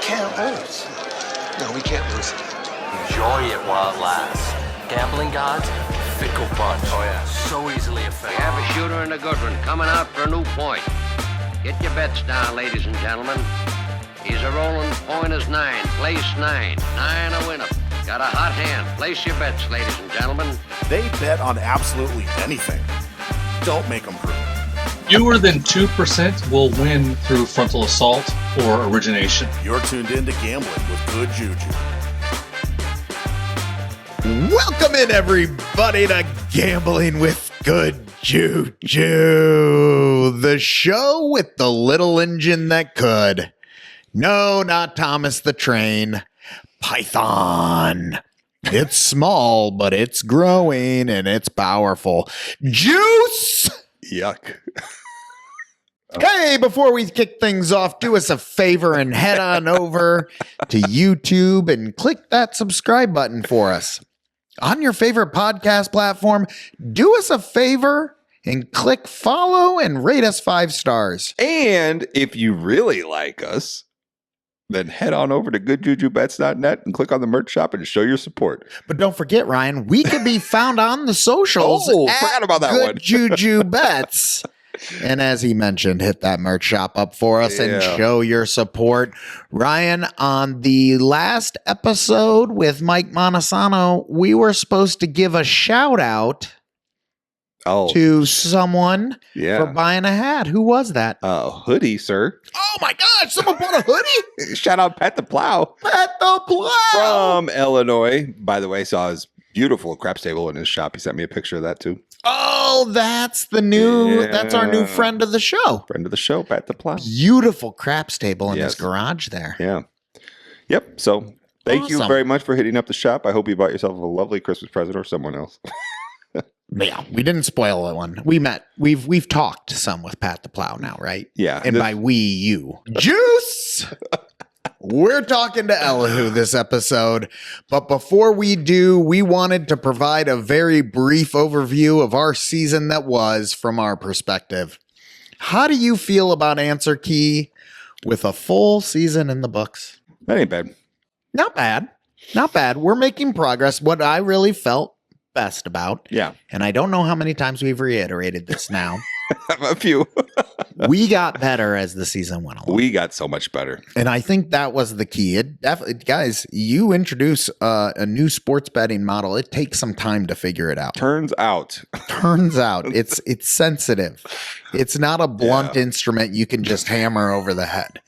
can't lose. No, we can't lose. Enjoy it while it lasts. Gambling gods, fickle bunch. Oh, yeah. So easily We affected. have a shooter and a good one coming out for a new point. Get your bets down, ladies and gentlemen. He's a rolling point is 9, place 9. 9 a winner. Got a hot hand. Place your bets, ladies and gentlemen. They bet on absolutely anything. Don't make them prove. Fewer than 2% will win through frontal assault or origination. You're tuned in to Gambling with Good JuJu. Welcome in, everybody, to Gambling with Good JuJu, the show with the little engine that could. No, not Thomas the Train. Python. It's small, but it's growing and it's powerful. Juice! Yuck. Hey, before we kick things off, do us a favor and head on over to YouTube and click that subscribe button for us. On your favorite podcast platform, do us a favor and click follow and rate us 5 stars. And if you really like us, then head on over to goodjujubets.net and click on the merch shop and show your support. But don't forget, Ryan, we can be found on the socials. Oh, at forgot about that Good one. JuJu Bets. And as he mentioned, hit that merch shop up for us and Yeah. show your support. Ryan, on the last episode with Mike Montesano, we were supposed to give a shout out to someone for buying a hat. Who was that? Hoodie, sir. Oh my gosh, someone bought a hoodie? Shout out Pat the Plow. Pat the Plow! From Illinois. By the way, saw his beautiful craps table in his shop. He sent me a picture of that too. Oh, that's the new, that's our new friend of the show. Friend of the show, Pat the Plow. Beautiful craps table in his Yes. garage there. Yeah. Yep. So thank you Awesome. very much for hitting up the shop. I hope you bought yourself a lovely Christmas present or someone else. Yeah, we didn't spoil that one. We met. We've talked some with Pat the Plow now, right? Yeah. And by we, you. Juice! We're talking to Elihu this episode. But before we do, we wanted to provide a very brief overview of our season that was from our perspective. How do you feel about Answer Key with a full season in the books? That ain't bad. Not bad. Not bad. We're making progress. What I really felt best about, and I don't know how many times we've reiterated this now, a few. we got better as the season went along. We got so much better. And I think that was the key. It definitely, guys, you introduce a new sports betting model. It takes some time to figure it out. Turns out it's sensitive. It's not a blunt instrument you can just hammer over the head.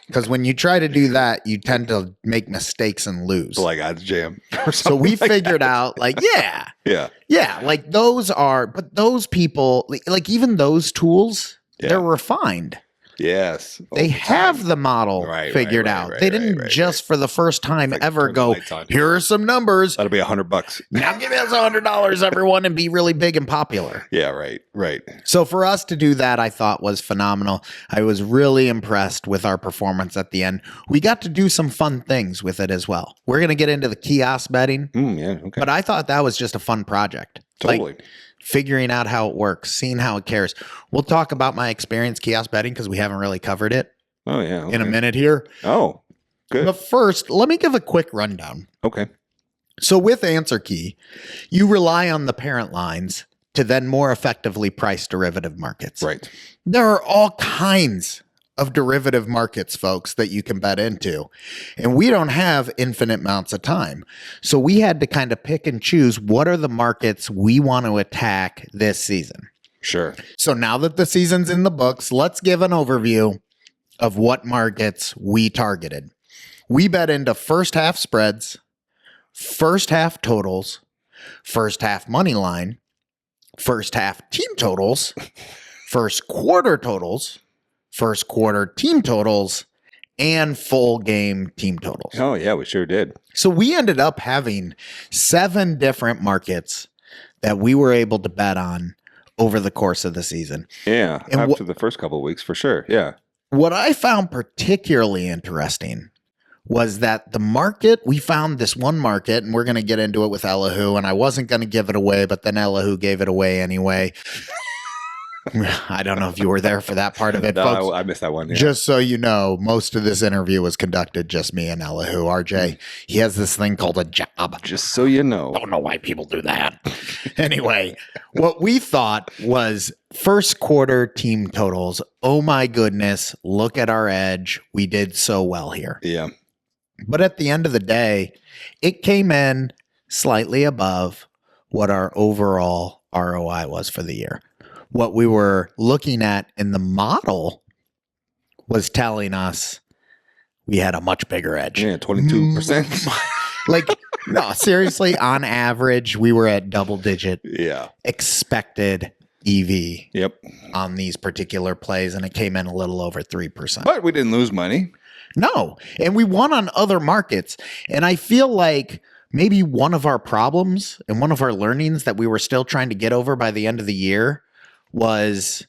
Because when you try to do that, you tend to make mistakes and lose. Like odds jam. So we figured out, like, like those people, like even those tools, they're refined. Yes. They have the model figured out. They didn't just for the first time ever go, here are some numbers. That'll be $100. Now give us $100, everyone, and be really big and popular. Yeah, right. So for us to do that, I thought was phenomenal. I was really impressed with our performance at the end. We got to do some fun things with it as well. We're going to get into the kiosk betting. Okay. But I thought that was just a fun project. Totally. Like, figuring out how it works, seeing how it cares. We'll talk about my experience kiosk betting because we haven't really covered it in a minute here. Oh, good. But first, let me give a quick rundown. Okay. So with Answer Key, you rely on the parent lines to then more effectively price derivative markets. Right. There are all kinds of derivative markets, folks, that you can bet into. And we don't have infinite amounts of time. So we had to kind of pick and choose what are the markets we want to attack this season. Sure. So now that the season's in the books, let's give an overview of what markets we targeted. We bet into first half spreads, first half totals, first half money line, first half team totals, first quarter totals, first quarter team totals, and full game team totals. Oh, yeah, we sure did. So we ended up having 7 different markets that we were able to bet on over the course of the season. Yeah, and after the first couple of weeks, for sure. Yeah. What I found particularly interesting was that the market, we found this one market, and we're going to get into it with Elihu, and I wasn't going to give it away, but then Elihu gave it away anyway. I don't know if you were there for that part of it, No, folks. I missed that one. Yeah. Just so you know, most of this interview was conducted just me and Elihu. RJ, he has this thing called a job. Just so you know. Don't know why people do that. Anyway, what we thought was first quarter team totals. Oh my goodness, look at our edge. We did so well here. Yeah. But at the end of the day, it came in slightly above what our overall ROI was for the year. What we were looking at in the model was telling us we had a much bigger edge. Yeah, 22%. Like, no, seriously, on average, we were at double digit Yeah. expected EV Yep. on these particular plays, and it came in a little over 3%. But we didn't lose money. No, and we won on other markets. And I feel like maybe one of our problems and one of our learnings that we were still trying to get over by the end of the year was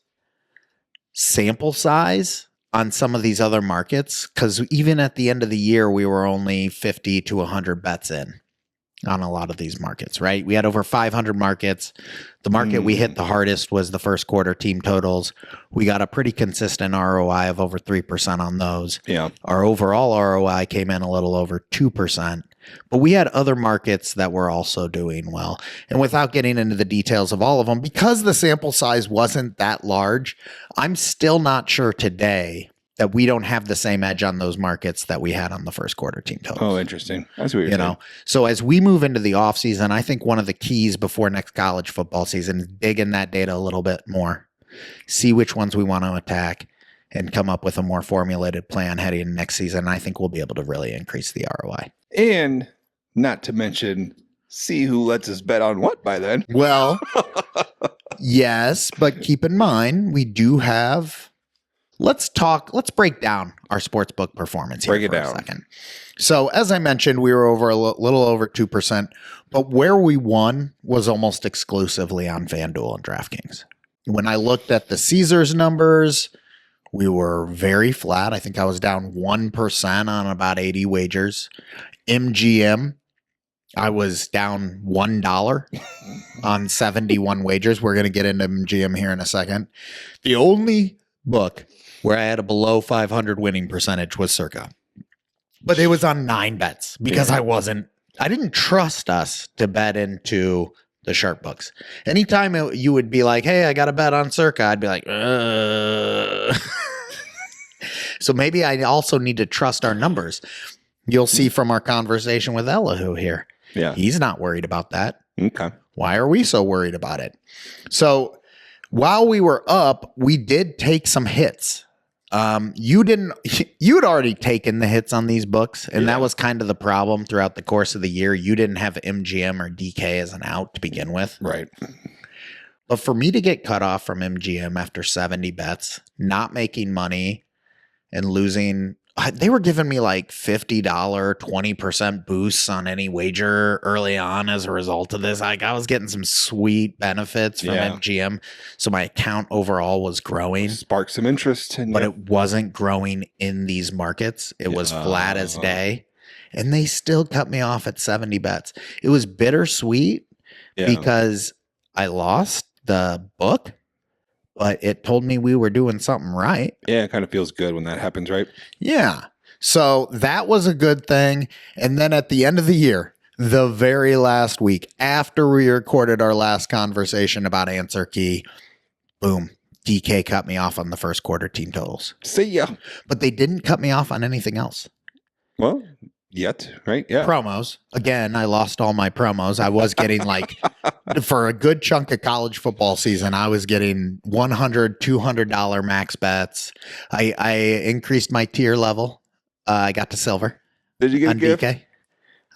sample size on some of these other markets. Because even at the end of the year, we were only 50 to 100 bets in on a lot of these markets, right? We had over 500 markets. The market we hit the hardest was the first quarter team totals. We got a pretty consistent ROI of over 3% on those. Yeah. Our overall ROI came in a little over 2%, but we had other markets that were also doing well. And without getting into the details of all of them, because the sample size wasn't that large, I'm still not sure today that we don't have the same edge on those markets that we had on the first quarter team totals. Oh, interesting. That's what you're You saying. know, so as we move into the offseason, I think one of the keys before next college football season is dig in that data a little bit more, see which ones we want to attack, and come up with a more formulated plan heading into next season. I think we'll be able to really increase the ROI. And not to mention, see who lets us bet on what by then. Well, yes, but keep in mind, we do have. Let's break down our sportsbook performance here Break it for a down. second. So, as I mentioned, we were over a little over 2%, but where we won was almost exclusively on FanDuel and DraftKings. When I looked at the Caesars numbers, we were very flat. I think I was down 1% on about 80 wagers. MGM, I was down $1 on 71 wagers. We're going to get into MGM here in a second. The only book where I had a below 500 winning percentage was Circa. But it was on 9 bets because I didn't trust us to bet into the sharp books. Anytime you would be like, hey, I got a bet on Circa, I'd be like, So maybe I also need to trust our numbers. You'll see from our conversation with Elihu here. Yeah. He's not worried about that. Okay. Why are we so worried about it? So while we were up, we did take some hits. You'd already taken the hits on these books, and that was kind of the problem throughout the course of the year. You didn't have MGM or DK as an out to begin with. Right. But for me to get cut off from MGM after 70 bets, not making money and losing, they were giving me like $50, 20% boosts on any wager early on as a result of this. Like I was getting some sweet benefits from MGM. So my account overall was growing. Spark some interest. But it wasn't growing in these markets. It was flat as day. And they still cut me off at 70 bets. It was bittersweet because I lost the book, but it told me we were doing something right. Yeah, it kind of feels good when that happens, right? Yeah. So that was a good thing. And then at the end of the year, the very last week, after we recorded our last conversation about answer key, boom, DK cut me off on the first quarter team totals. See ya. But they didn't cut me off on anything else. Well, yet, right? Yeah. Promos. Again, I lost all my promos. I was getting like, for a good chunk of college football season, I was getting $100, $200 max bets. I increased my tier level. I got to silver. Did you get a on gift? DK.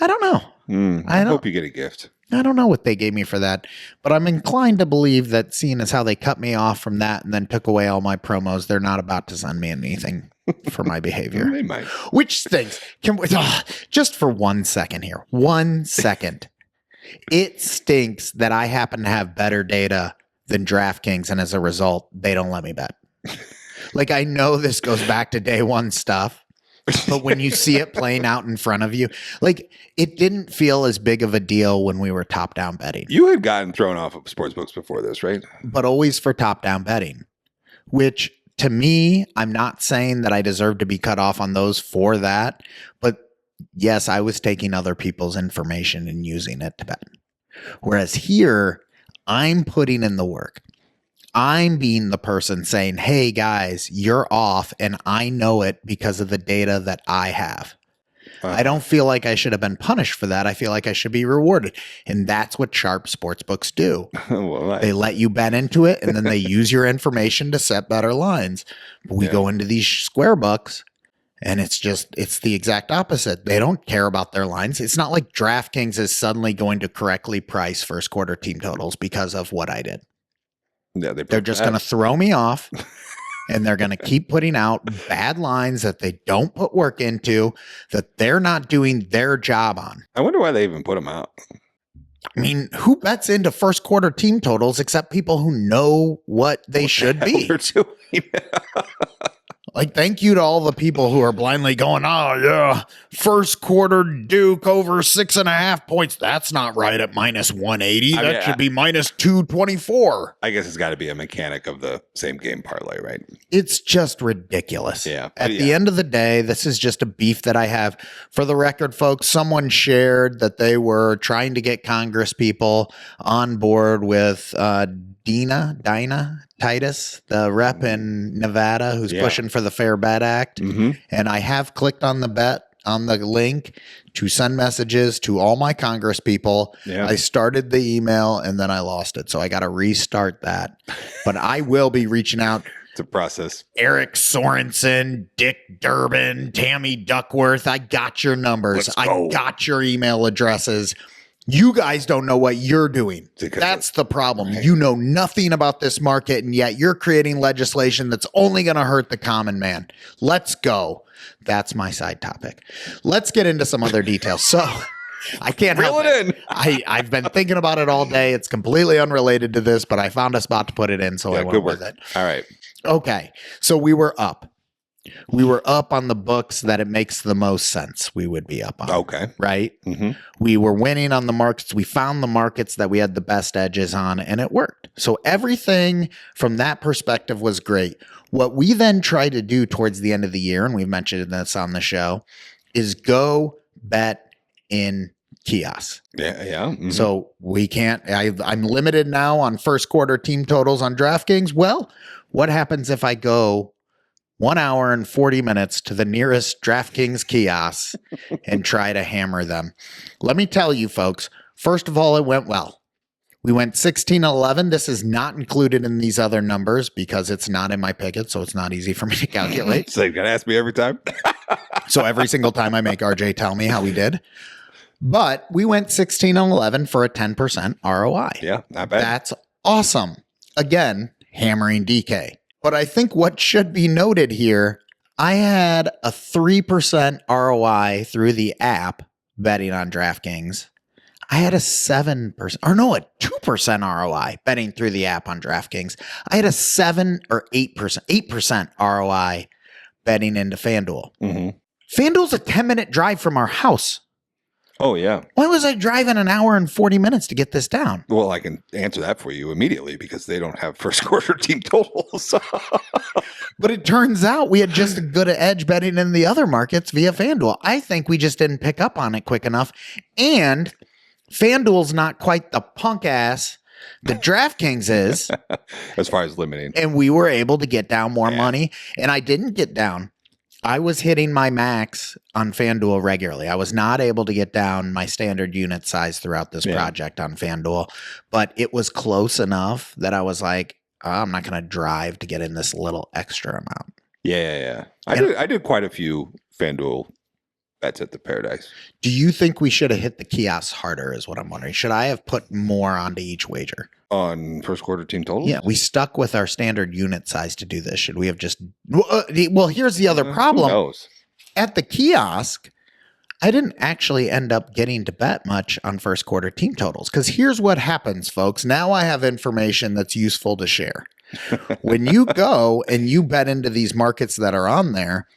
I don't know. I hope you get a gift. I don't know what they gave me for that, but I'm inclined to believe that seeing as how they cut me off from that and then took away all my promos, they're not about to send me anything for my behavior. They might. Which stinks. Can we, just for 1 second here. 1 second. It stinks that I happen to have better data than DraftKings, and as a result, they don't let me bet. Like, I know this goes back to day one stuff, But when you see it playing out in front of you, like it didn't feel as big of a deal when we were top-down betting. You had gotten thrown off of sports books before this, right? But always for top-down betting, which to me, I'm not saying that I deserve to be cut off on those for that. But yes, I was taking other people's information and using it to bet. Whereas here, I'm putting in the work. I'm being the person saying, hey guys, you're off, and I know it because of the data that I have. I don't feel like I should have been punished for that. I feel like I should be rewarded. And that's what sharp sportsbooks do. Well, They let you bet into it, and then they use your information to set better lines. But we go into these square books, and it's the exact opposite. They don't care about their lines. It's not like DraftKings is suddenly going to correctly price first quarter team totals because of what I did. yeah, They're just going to throw me off, and they're going to keep putting out bad lines that they don't put work into, that they're not doing their job on. I wonder why they even put them out. I mean, who bets into first quarter team totals except people who know what they should be? They're doing. Like, thank you to all the people who are blindly going, oh, yeah, first quarter Duke over 6.5 points. That's not right at minus 180. That should be minus 224. I guess it's got to be a mechanic of the same game parlay, right? It's just ridiculous. Yeah. At the end of the day, this is just a beef that I have. For the record, folks, someone shared that they were trying to get Congress people on board with Dina Titus, the rep in Nevada who's pushing for the Fair Bet Act. Mm-hmm. And I have clicked on the link to send messages to all my Congress people. Yeah. I started the email and then I lost it. So I got to restart that. But I will be reaching out. It's a process. Eric Sorensen, Dick Durbin, Tammy Duckworth. I got your numbers. I got your email addresses. You guys don't know what you're doing. That's the problem. You know nothing about this market, and yet you're creating legislation that's only going to hurt the common man. Let's go. That's my side topic. Let's get into some other details. So I can't help it. I've been thinking about it all day. It's completely unrelated to this, but I found a spot to put it in, so I went with it. All right. Okay. So we were up. We were up on the books that it makes the most sense we would be up on. Okay. Right? Mm-hmm. We were winning on the markets. We found the markets that we had the best edges on, and it worked. So everything from that perspective was great. What we then try to do towards the end of the year, and we've mentioned this on the show, is go bet in kiosks. Yeah. Mm-hmm. So we can't, I'm limited now on first quarter team totals on DraftKings. Well, what happens if I go 1 hour and 40 minutes to the nearest DraftKings kiosk and try to hammer them? Let me tell you, folks, first of all, it went well. We went 16-11. This is not included in these other numbers because it's not in my picket, so it's not easy for me to calculate. So you got to ask me every time? So every single time I make RJ tell me how we did. But we went 16-11 for a 10% ROI. Yeah, not bad. That's awesome. Again, hammering DK. But I think what should be noted here, I had a 3% ROI through the app betting on DraftKings. I had a 7% or no, a 2% ROI betting through the app on DraftKings. I had a 7 or 8% ROI betting into FanDuel. Mm-hmm. FanDuel's a 10-minute drive from our house. Oh, yeah. Why was I driving an hour and 40 minutes to get this down? Well, I can answer that for you immediately because they don't have first quarter team totals. But it turns out we had just a good edge betting in the other markets via FanDuel. I think we just didn't pick up on it quick enough. And FanDuel's not quite the punk ass that DraftKings is. As far as limiting. And we were able to get down more money. And I didn't get down. I was hitting my max on FanDuel regularly. I was not able to get down my standard unit size throughout this project on FanDuel, but it was close enough that I was like, oh, I'm not going to drive to get in this little extra amount. Yeah. I did quite a few FanDuel bets at the Paradise. Do you think we should have hit the kiosks harder is what I'm wondering. Should I have put more onto each wager? On first quarter team totals? Yeah, we stuck with our standard unit size to do this. Should we have just... Well, here's the other problem. Who knows? At the kiosk, I didn't actually end up getting to bet much on first quarter team totals. Because here's what happens, folks. Now I have information that's useful to share. When you go and you bet into these markets that are on there,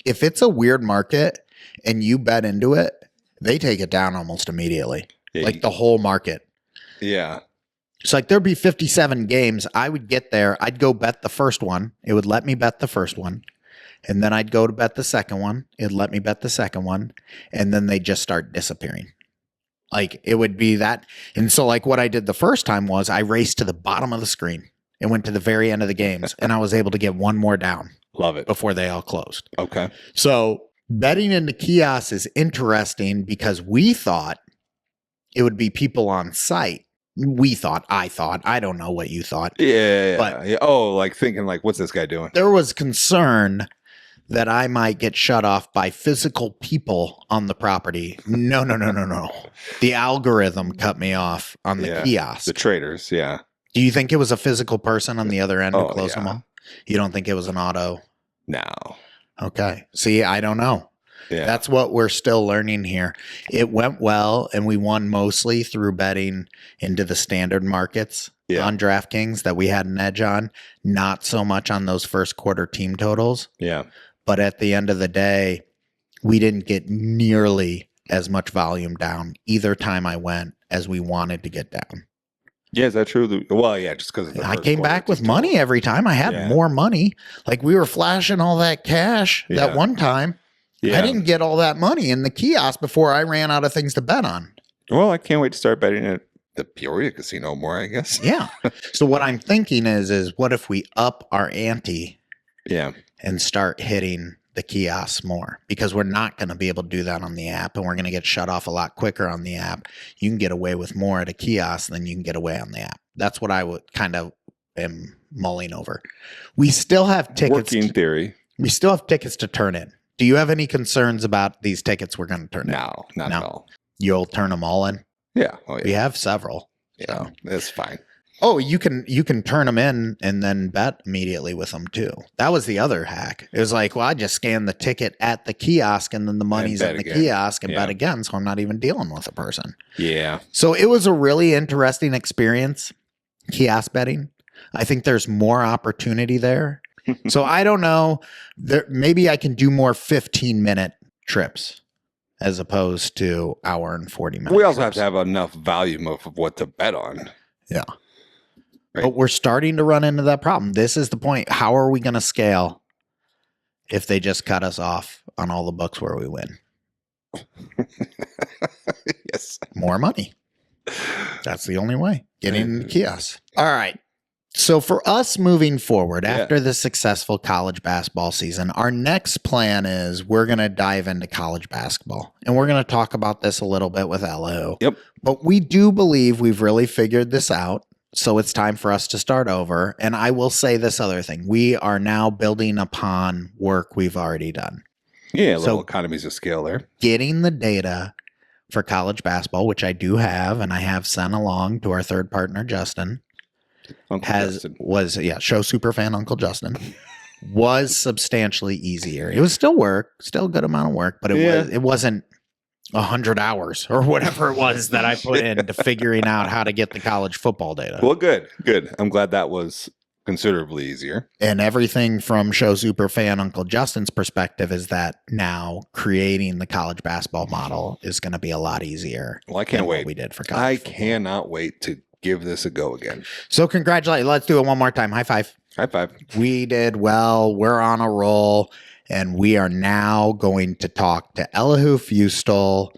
if it's a weird market and you bet into it, they take it down almost immediately. Yeah, like the whole market. Yeah. It's like there'd be 57 games. I would get there. I'd go bet the first one. It would let me bet the first one. And then I'd go to bet the second one. It'd let me bet the second one. And then they just start disappearing. Like it would be that. And so like what I did the first time was I raced to the bottom of the screen and went to the very end of the games. And I was able to get one more down. Love it. Before they all closed. Okay. So betting into kiosks is interesting because we thought it would be people on site. I thought. I don't know what you thought. Yeah. But yeah. Oh, like thinking like, what's this guy doing? there was concern that I might get shut off by physical people on the property. No. The algorithm cut me off on the kiosk. The traders, yeah. Do you think it was a physical person on the other end who Oh, closed them all? You don't think it was an auto? No. Okay. See, I don't know. Yeah. That's what we're still learning here. It went well, and we won mostly through betting into the standard markets on DraftKings that we had an edge on, not so much on those first quarter team totals. Yeah. But at the end of the day, we didn't get nearly as much volume down either time I went as we wanted to get down. Yeah, is that true? Well, yeah, just because I came back with money every time. I had more money. Like we were flashing all that cash that one time. Yeah. I didn't get all that money in the kiosk before I ran out of things to bet on. Well, I can't wait to start betting at the Peoria Casino more, I guess. Yeah. So what I'm thinking is what if we up our ante and start hitting the kiosks more? Because we're not going to be able to do that on the app, and we're going to get shut off a lot quicker on the app. You can get away with more at a kiosk than you can get away on the app. That's what I would kind of am mulling over. We still have tickets. Working theory. We still have tickets to turn in. Do you have any concerns about these tickets we're going to turn in? No, not at all. You'll turn them all in? Yeah. Oh, yeah. We have several. Yeah, so. that's fine. Oh, you can turn them in and then bet immediately with them too. That was the other hack. It was like, well, I just scan the ticket at the kiosk and then the money's in the kiosk and bet again. So I'm not even dealing with a person. Yeah. So it was a really interesting experience, kiosk betting. I think there's more opportunity there. So I don't know. Maybe I can do more 15-minute trips as opposed to hour and 40 minutes. We also have to have enough volume of what to bet on. Yeah. Right. But we're starting to run into that problem. This is the point. How are we going to scale if they just cut us off on all the books where we win? Yes. More money. That's the only way. Getting in the kiosks. All right. So for us moving forward after the successful college basketball season, our next plan is we're going to dive into college basketball. And we're going to talk about this a little bit with Elihu. Yep. But we do believe we've really figured this out. So it's time for us to start over. And I will say this other thing. We are now building upon work we've already done. Yeah, little economies of scale there. Getting the data for college basketball, which I do have, and I have sent along to our third partner, Justin. Show super fan Uncle Justin was substantially easier. It was still a good amount of work, but it wasn't 100 hours or whatever it was that I put into figuring out how to get the college football data. Well, good. I'm glad that was considerably easier. And everything from Show Super Fan Uncle Justin's perspective is that now creating the college basketball model is going to be a lot easier. Well, I can't wait. What we did for college football. Cannot wait to give this a go again. So congratulations. Let's do it one more time. High five. High five. We did well. We're on a roll. And we are now going to talk to Elihu Fuestel,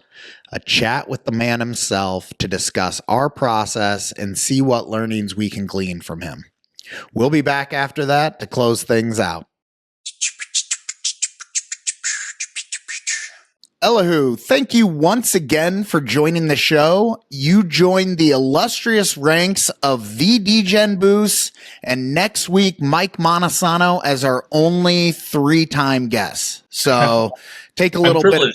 a chat with the man himself to discuss our process and see what learnings we can glean from him. We'll be back after that to close things out. Elihu, thank you once again for joining the show. You joined the illustrious ranks of the DGen Boost, and next week, Mike Montesano as our only 3-time guest. So take a little bit.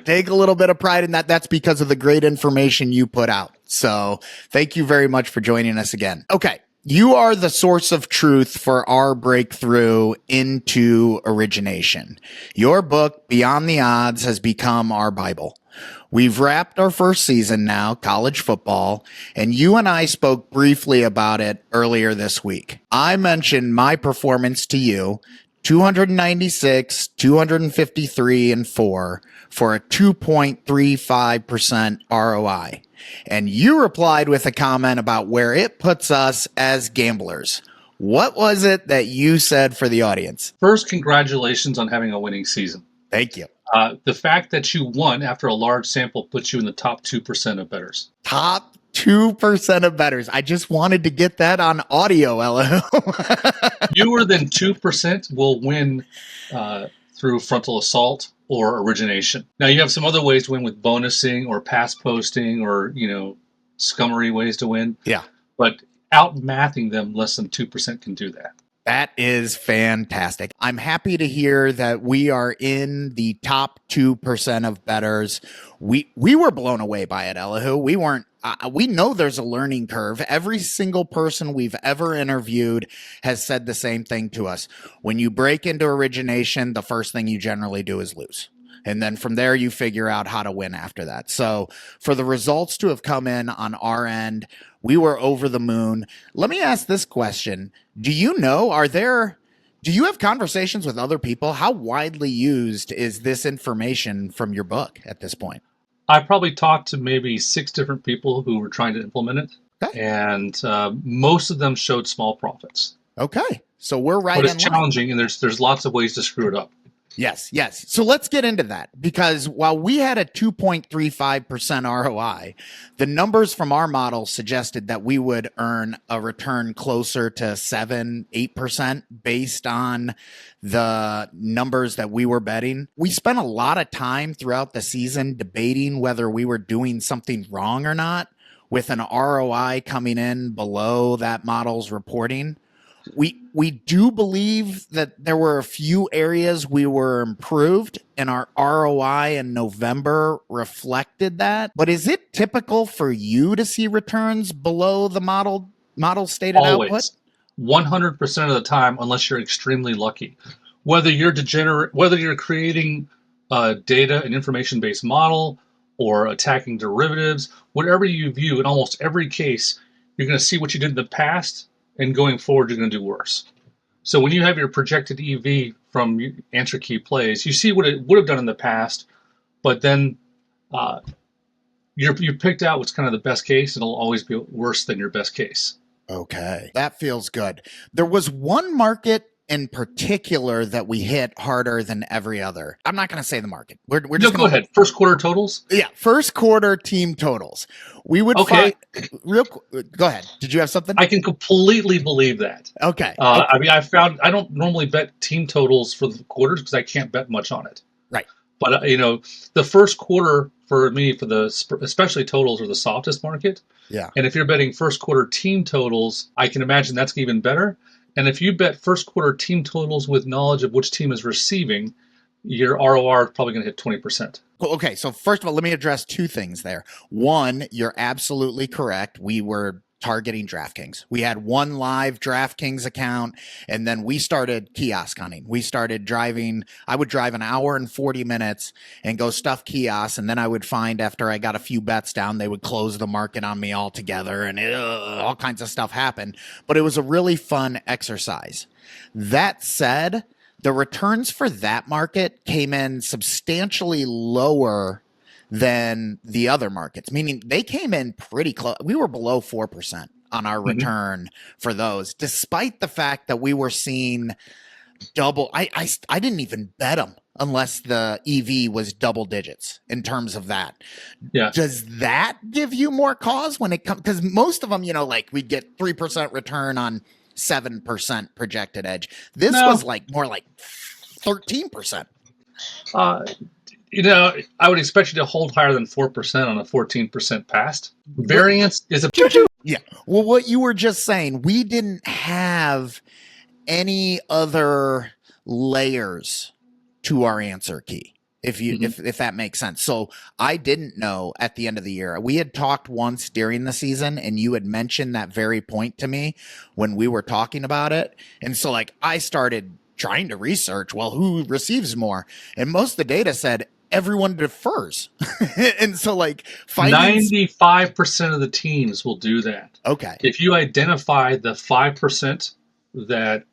Take a little bit of pride in that. That's because of the great information you put out. So thank you very much for joining us again. Okay. You are the source of truth for our breakthrough into origination. Your book, Beyond the Odds, has become our Bible. We've wrapped our first season now, college football, and you and I spoke briefly about it earlier this week. I mentioned my performance to you 296, 253, and 4 for a 2.35% ROI. And you replied with a comment about where it puts us as gamblers. What was it that you said for the audience? First, congratulations on having a winning season. Thank you. The fact that you won after a large sample puts you in the top 2% of bettors. Top 2% of bettors. I just wanted to get that on audio, Elihu. Fewer than 2% will win through frontal assault or origination. Now, you have some other ways to win with bonusing or pass posting or, scummery ways to win. Yeah. But out-mathing them, less than 2% can do that. That is fantastic. I'm happy to hear that we are in the top 2% of bettors. We were blown away by it, Elihu. We weren't. We know there's a learning curve. Every single person we've ever interviewed has said the same thing to us. When you break into origination, the first thing you generally do is lose. And then from there, you figure out how to win after that. So for the results to have come in on our end, we were over the moon. Let me ask this question. Do you have conversations with other people? How widely used is this information from your book at this point? I probably talked to maybe 6 different people who were trying to implement it. Okay. And most of them showed small profits. Okay. So we're right. But it's challenging, and there's lots of ways to screw it up. Yes. So let's get into that, because while we had a 2.35% ROI, the numbers from our model suggested that we would earn a return closer to 7-8% based on the numbers that we were betting. We spent a lot of time throughout the season debating whether we were doing something wrong or not, with an ROI coming in below that model's reporting. We do believe that there were a few areas we were improved, and our ROI in November reflected that. But is it typical for you to see returns below the model stated Always. output? 100% of the time, unless you're extremely lucky. Whether you're degenerate, whether you're creating a data and information-based model or attacking derivatives, whatever you view, in almost every case, you're going to see what you did in the past, and going forward, you're going to do worse. So when you have your projected EV from answer key plays, you see what it would have done in the past, but then you picked out what's kind of the best case. It'll always be worse than your best case. Okay, that feels good. There was one market in particular that we hit harder than every other. I'm not going to say the market. We're just go ahead. First quarter totals? Yeah, first quarter team totals. We would find go ahead. Did you have something? I can completely believe that. Okay. I mean, I don't normally bet team totals for the quarters because I can't bet much on it. Right. But the first quarter for me, for the especially totals, are the softest market. Yeah. And if you're betting first quarter team totals, I can imagine that's even better. And if you bet first quarter team totals with knowledge of which team is receiving, your ROR is probably going to hit 20%. Okay, so first of all, let me address 2 things there. One, you're absolutely correct. We were targeting DraftKings. We had one live DraftKings account, and then we started kiosk hunting. We started driving. I would drive an hour and 40 minutes and go stuff kiosks, and then I would find after I got a few bets down, they would close the market on me altogether, and all kinds of stuff happened. But it was a really fun exercise. That said, the returns for that market came in substantially lower than the other markets, meaning they came in pretty close. We were below 4% on our return for those, despite the fact that we were seeing double. I didn't even bet them unless the EV was double digits in terms of that. Yeah. Does that give you more cause when it comes? Because most of them, we'd get 3% return on 7% projected edge. This was more like 13%. I would expect you to hold higher than 4% on a 14% past. Variance is a JuJu. Yeah. Well, what you were just saying, we didn't have any other layers to our answer key, if that makes sense. So I didn't know at the end of the year. We had talked once during the season, and you had mentioned that very point to me when we were talking about it. And so I started trying to research, who receives more? And most of the data said everyone defers. And so 95% of the teams will do that. Okay. If you identify the 5% that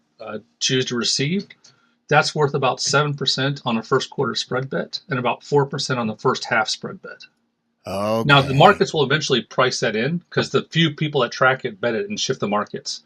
choose to receive, that's worth about 7% on a first quarter spread bet and about 4% on the first half spread bet. Okay. Now, the markets will eventually price that in because the few people that track it bet it and shift the markets.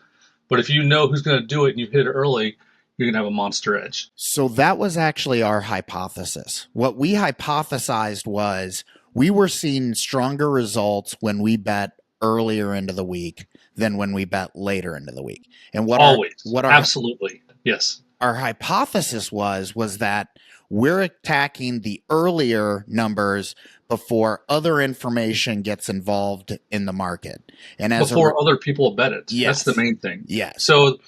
But if you know who's going to do it and you hit it early, you're going to have a monster edge. So that was actually our hypothesis. What we hypothesized was we were seeing stronger results when we bet earlier into the week than when we bet later into the week. And Absolutely. Yes. Our hypothesis was that we're attacking the earlier numbers before other information gets involved in the market. And before other people bet it. Yes. That's the main thing. Yes. So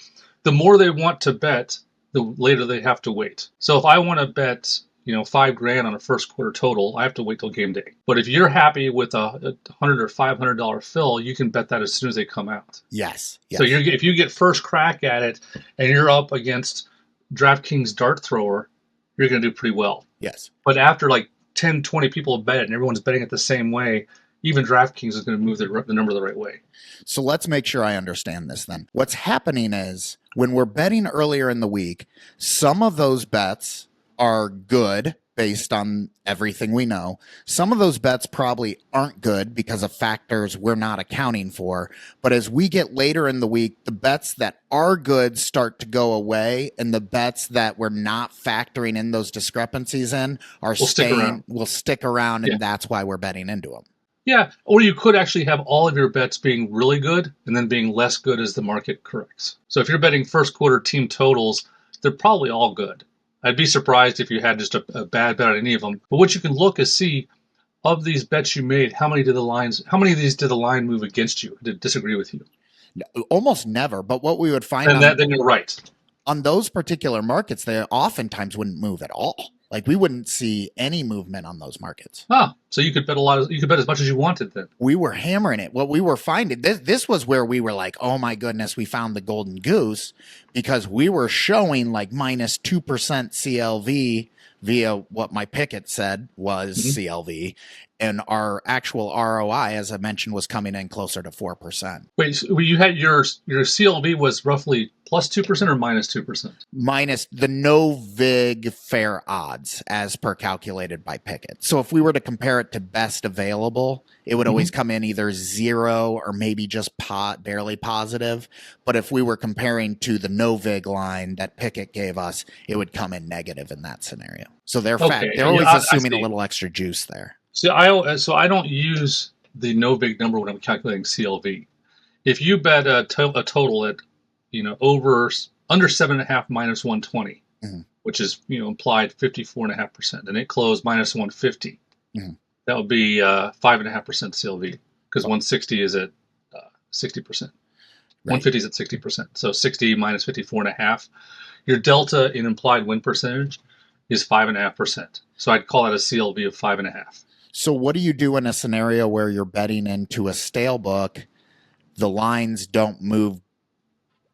the more they want to bet, the later they have to wait. So if I want to bet, $5,000 on a first quarter total, I have to wait till game day. But if you're happy with a $100 or $500 fill, you can bet that as soon as they come out. Yes. So if you get first crack at it and you're up against DraftKings dart thrower, you're going to do pretty well. Yes. But after like 10, 20 people bet it and everyone's betting it the same way, even DraftKings is going to move the number the right way. So let's make sure I understand this then. What's happening is when we're betting earlier in the week, some of those bets are good based on everything we know. Some of those bets probably aren't good because of factors we're not accounting for. But as we get later in the week, the bets that are good start to go away, and the bets that we're not factoring in those discrepancies in will stick around, and that's why we're betting into them. Yeah, or you could actually have all of your bets being really good and then being less good as the market corrects. So if you're betting first quarter team totals, they're probably all good. I'd be surprised if you had just a bad bet on any of them. But what you can look is see, of these bets you made, how many of these did the line move against you, did disagree with you? Almost never. But what we would find then you're right. On those particular markets, they oftentimes wouldn't move at all. Like we wouldn't see any movement on those markets. So you could bet you could bet as much as you wanted then. We were hammering it. What we were finding, this was where we were like, oh my goodness, we found the golden goose, because we were showing like minus 2% CLV via what my Pickett said was CLV. And our actual ROI, as I mentioned, was coming in closer to 4%. Wait, so you had your CLV was roughly plus 2% or minus 2%? Minus the no VIG fair odds as per calculated by Pickett. So if we were to compare it to best available, it would always come in either 0 or maybe just barely positive. But if we were comparing to the no VIG line that Pickett gave us, it would come in negative in that scenario. So they're always assuming a little extra juice there. So I don't use the no VIG number when I'm calculating CLV. If you bet a total at under 7.5 minus 120, which is implied 54.5%, and it closed minus 150, that would be 5.5% CLV, because 160 is at 60%. 150 is at 60%. So 60 minus 54.5. Your delta in implied win percentage is 5.5%. So I'd call that a CLV of 5.5. So what do you do in a scenario where you're betting into a stale book, the lines don't move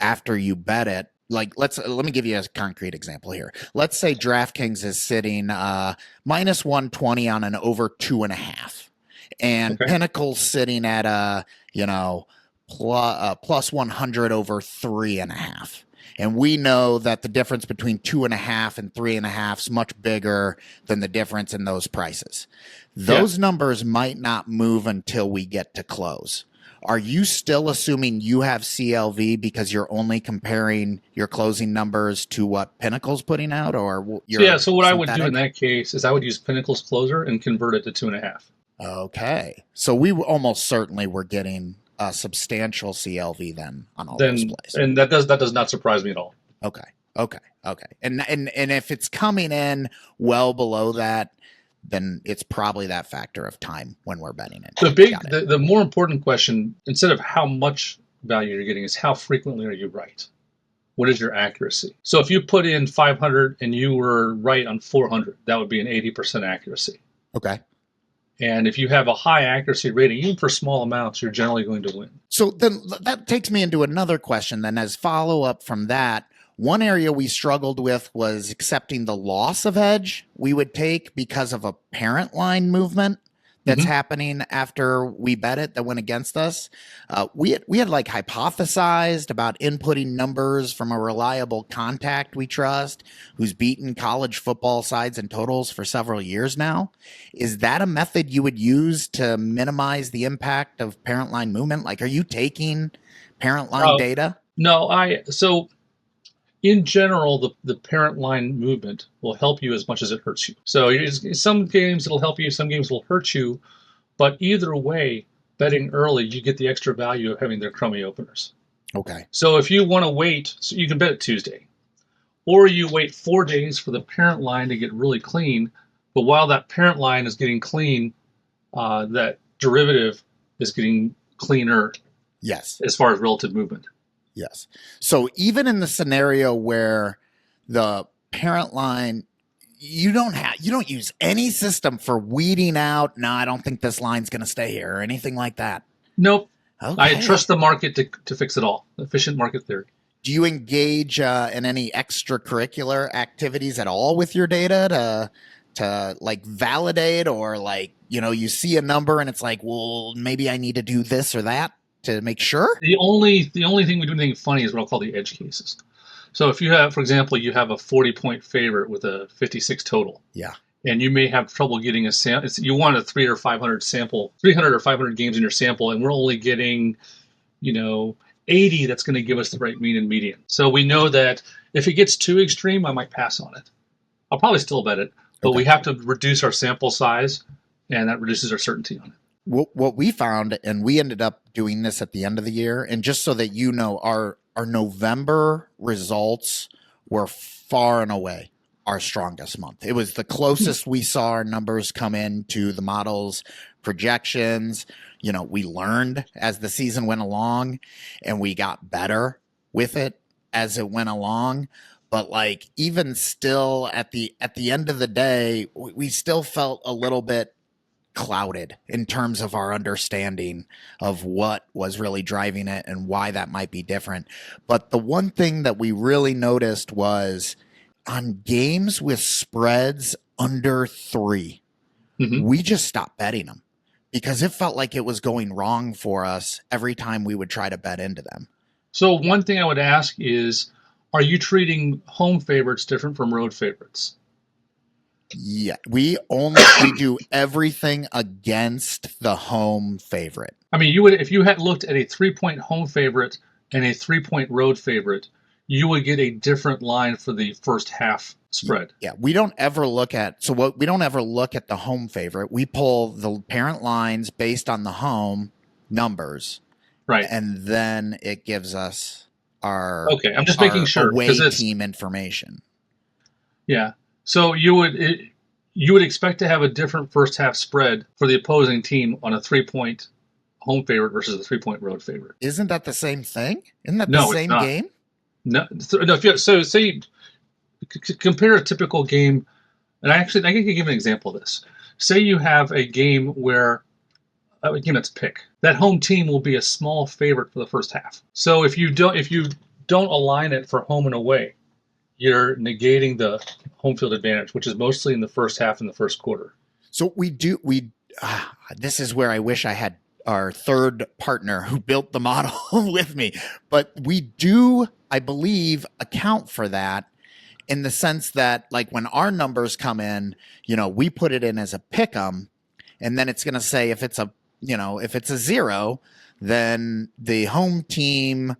after you bet it? Like let me give you a concrete example here. Let's say DraftKings is sitting minus 120 on an over 2.5, and Pinnacle's sitting at plus 100 over 3.5. And we know that the difference between 2.5 and 3.5 is much bigger than the difference in those prices. Those numbers might not move until we get to close. Are you still assuming you have CLV because you're only comparing your closing numbers to what Pinnacle's putting out, or so what I would do in that case is I would use Pinnacle's closer and convert it to 2.5. Okay, so we almost certainly were getting a substantial CLV then on all those plays, and that does not surprise me at all. Okay, and if it's coming in well below that, then it's probably that factor of time when we're betting it. The more important question, instead of how much value you're getting, is how frequently are you right? What is your accuracy? So if you put in 500 and you were right on 400, that would be an 80% accuracy. Okay. And if you have a high accuracy rating, even for small amounts, you're generally going to win. So then that takes me into another question then, as follow-up from that. One area we struggled with was accepting the loss of edge we would take because of a parent line movement that's happening after we bet it that went against us. We had like hypothesized about inputting numbers from a reliable contact we trust who's beaten college football sides and totals for several years now. Is that a method you would use to minimize the impact of parent line movement? Like, are you taking parent line data? No, so in general, the parent line movement will help you as much as it hurts you. So some games it'll help you, some games will hurt you, but either way, betting early, you get the extra value of having their crummy openers. Okay. So if you want to wait, so you can bet it Tuesday, or you wait 4 days for the parent line to get really clean. But while that parent line is getting clean, that derivative is getting cleaner. Yes. As far as relative movement. Yes. So even in the scenario where the parent line, you don't use any system for weeding out, no, I don't think this line's going to stay here or anything like that. Nope. Okay. I trust the market to fix it all. Efficient market theory. Do you engage in any extracurricular activities at all with your data to like validate, or like, you see a number and it's like, well, maybe I need to do this or that to make sure? The only thing we do anything funny is what I'll call the edge cases. So if you have, for example, you have a 40-point favorite with a 56 total. Yeah. And you may have trouble getting a sample. You want a 300 or 500 games in your sample, and we're only getting, 80 that's going to give us the right mean and median. So we know that if it gets too extreme, I might pass on it. I'll probably still bet it, but we have to reduce our sample size, and that reduces our certainty on it. What we found, and we ended up doing this at the end of the year, and just so that our November results were far and away our strongest month. It was the closest we saw our numbers come in to the model's projections. We learned as the season went along, and we got better with it as it went along. But like, even still at the end of the day, we still felt a little bit clouded in terms of our understanding of what was really driving it and why that might be different. But the one thing that we really noticed was on games with spreads under 3, we just stopped betting them because it felt like it was going wrong for us every time we would try to bet into them. So one thing I would ask is, are you treating home favorites different from road favorites? Yeah, we do everything against the home favorite. I mean, you would, if you had looked at a 3-point home favorite and a 3-point road favorite, you would get a different line for the first half spread. Yeah, we don't ever look at the home favorite. We pull the parent lines based on the home numbers, right? And then it gives us our I'm just making sure away team information. Yeah. So you would expect to have a different first half spread for the opposing team on a 3-point home favorite versus a 3-point road favorite. Isn't that the same thing? Isn't that the same game? No. So say compare a typical game, and I can give an example of this. Say you have a game where again, it's pick. That home team will be a small favorite for the first half. So if you don't align it for home and away, you're negating the home field advantage, which is mostly in the first half and the first quarter. So this is where I wish I had our third partner who built the model with me. But we do, I believe, account for that in the sense that, like, when our numbers come in, we put it in as a pick 'em, and then it's going to say if it's a 0, then the home team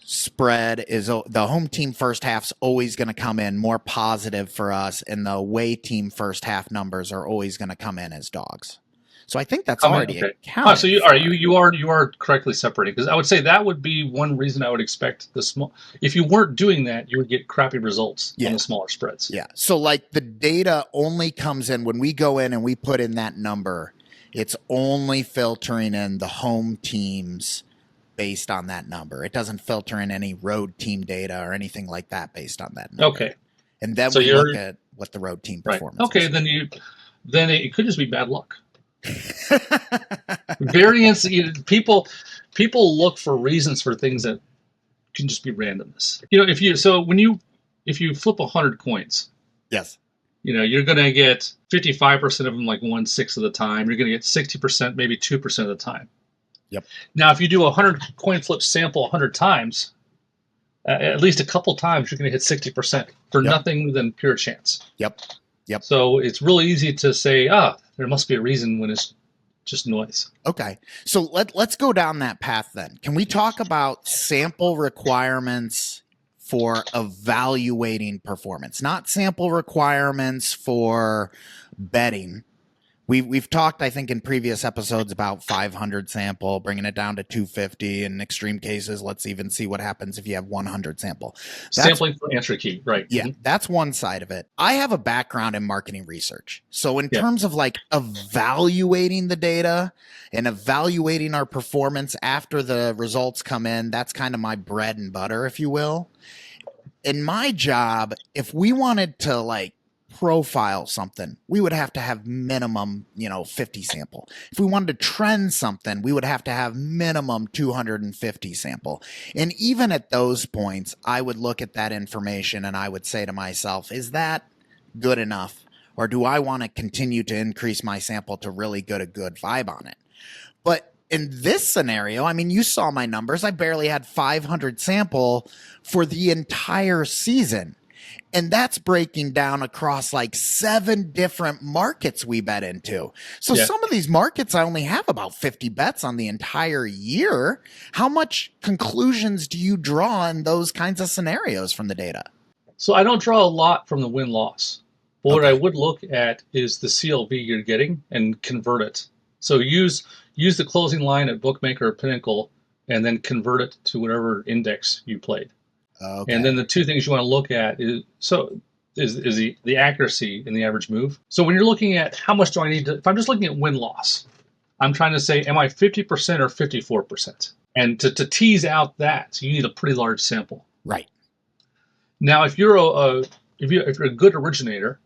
spread is the home team first half's always going to come in more positive for us, and the away team first half numbers are always going to come in as dogs. So I think that's already accounted. So you are correctly separating, because I would say that would be one reason I would expect the small. If you weren't doing that, you would get crappy results on the smaller spreads. Yeah. So like the data only comes in when we go in and we put in that number. It's only filtering in the home teams based on that number. It doesn't filter in any road team data or anything like that based on that number. Okay. And then we look at what the road team performance is. Okay, then it could just be bad luck. Variance. People look for reasons for things that can just be randomness. If you flip 100 coins, yes, You're going to get 55% of them like 1/6 of the time. You're going to get 60%, maybe 2% of the time. Yep. Now, if you do a 100 coin flip sample 100 times, at least a couple times, you're going to hit 60% for nothing than pure chance. Yep. So it's really easy to say, there must be a reason when it's just noise. Okay. So let's go down that path then. Can we talk about sample requirements for evaluating performance, not sample requirements for betting? We've talked, I think, in previous episodes about 500 sample, bringing it down to 250. In extreme cases, let's even see what happens if you have 100 sample. Sampling for answer key, right? Yeah, that's one side of it. I have a background in marketing research. So in terms of like evaluating the data and evaluating our performance after the results come in, that's kind of my bread and butter, if you will. In my job, if we wanted to like profile something, we would have to have minimum, 50 sample. If we wanted to trend something, we would have to have minimum 250 sample. And even at those points, I would look at that information and I would say to myself, is that good enough? Or do I want to continue to increase my sample to really get a good vibe on it? But in this scenario, I mean, you saw my numbers. I barely had 500 sample for the entire season. And that's breaking down across like 7 different markets we bet into. So some of these markets, I only have about 50 bets on the entire year. How much conclusions do you draw in those kinds of scenarios from the data? So I don't draw a lot from the win-loss. But what I would look at is the CLV you're getting and convert it. So use the closing line at Bookmaker or Pinnacle and then convert it to whatever index you played. Okay. And then the two things you want to look at is the accuracy in the average move. So when you're looking at how much do I need to, if I'm just looking at win-loss, I'm trying to say, am I 50% or 54%? And to tease out that, you need a pretty large sample. Right. Now, if you're a good originator,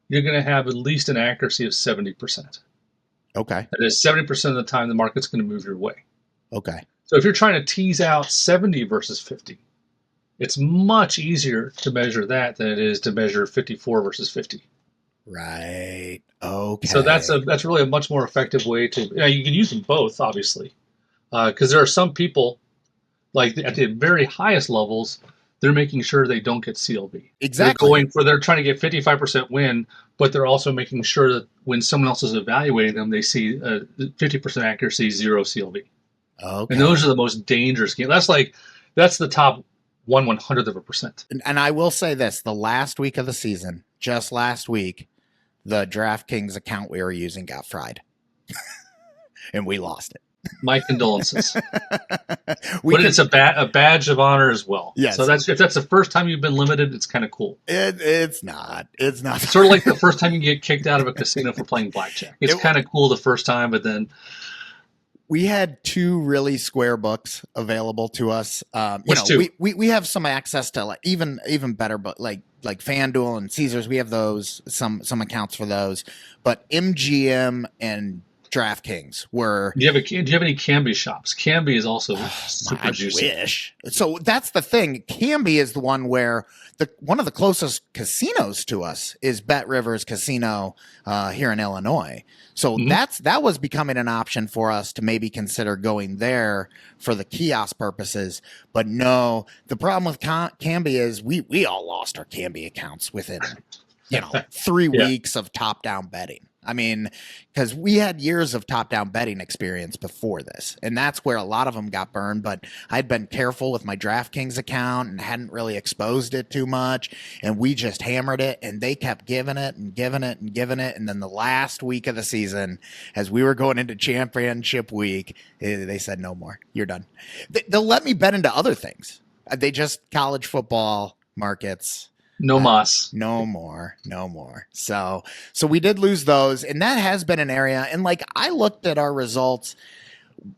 you're going to have at least an accuracy of 70%. Okay. That is 70% of the time the market's going to move your way. Okay. So if you're trying to tease out 70 versus 50, it's much easier to measure that than it is to measure 54 versus 50. Right. Okay. So that's really a much more effective way to. You can use them both, obviously, because there are some people, like at the very highest levels, they're making sure they don't get CLV. Exactly. They're trying to get 55% win, but they're also making sure that when someone else is evaluating them, they see 50% accuracy, 0 CLV. Okay. And those are the most dangerous games. That's the top 1/100%. And I will say this, the last week of the season, just last week, the DraftKings account we were using got fried. And we lost it. My condolences. It's a badge of honor as well. Yes. So if that's the first time you've been limited, it's kind of cool. It's not. It's not. It's sort of like the first time you get kicked out of a casino for playing blackjack. It's kind of cool the first time, but then we had 2 really square books available to us. We have some access to like even better, but like FanDuel and Caesars, we have those some accounts for those. But MGM and DraftKings were. Do you have any Canby shops? Canby is also super juicy. I wish. So that's the thing. Canby is the one where one of the closest casinos to us is Bet Rivers Casino here in Illinois. So that was becoming an option for us to maybe consider going there for the kiosk purposes. But no, the problem with Canby is we all lost our Canby accounts within 3 weeks of top-down betting. I mean, because we had years of top-down betting experience before this, and that's where a lot of them got burned. But I'd been careful with my DraftKings account and hadn't really exposed it too much, and we just hammered it, and they kept giving it and giving it and giving it. And then the last week of the season, as we were going into championship week, they said, no more. You're done. They'll let me bet into other things. They just college football markets. No mas. No more. So we did lose those, and that has been an area. And like I looked at our results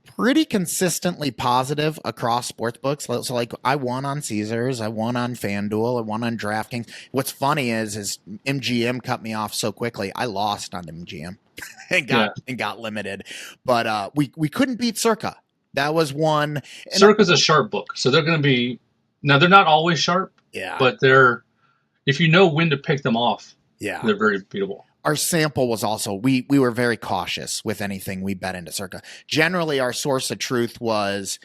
pretty consistently positive across sports books. So like I won on Caesars, I won on FanDuel, I won on DraftKings. What's funny is MGM cut me off so quickly. I lost on MGM and got limited. But we couldn't beat Circa. That was one. Circa's a sharp book, so they're going to be. Now they're not always sharp. Yeah, but they're. If you know when to pick them off, Yeah. They're very beatable. Our sample was also, we were very cautious with anything we bet into Circa. Generally, our source of truth was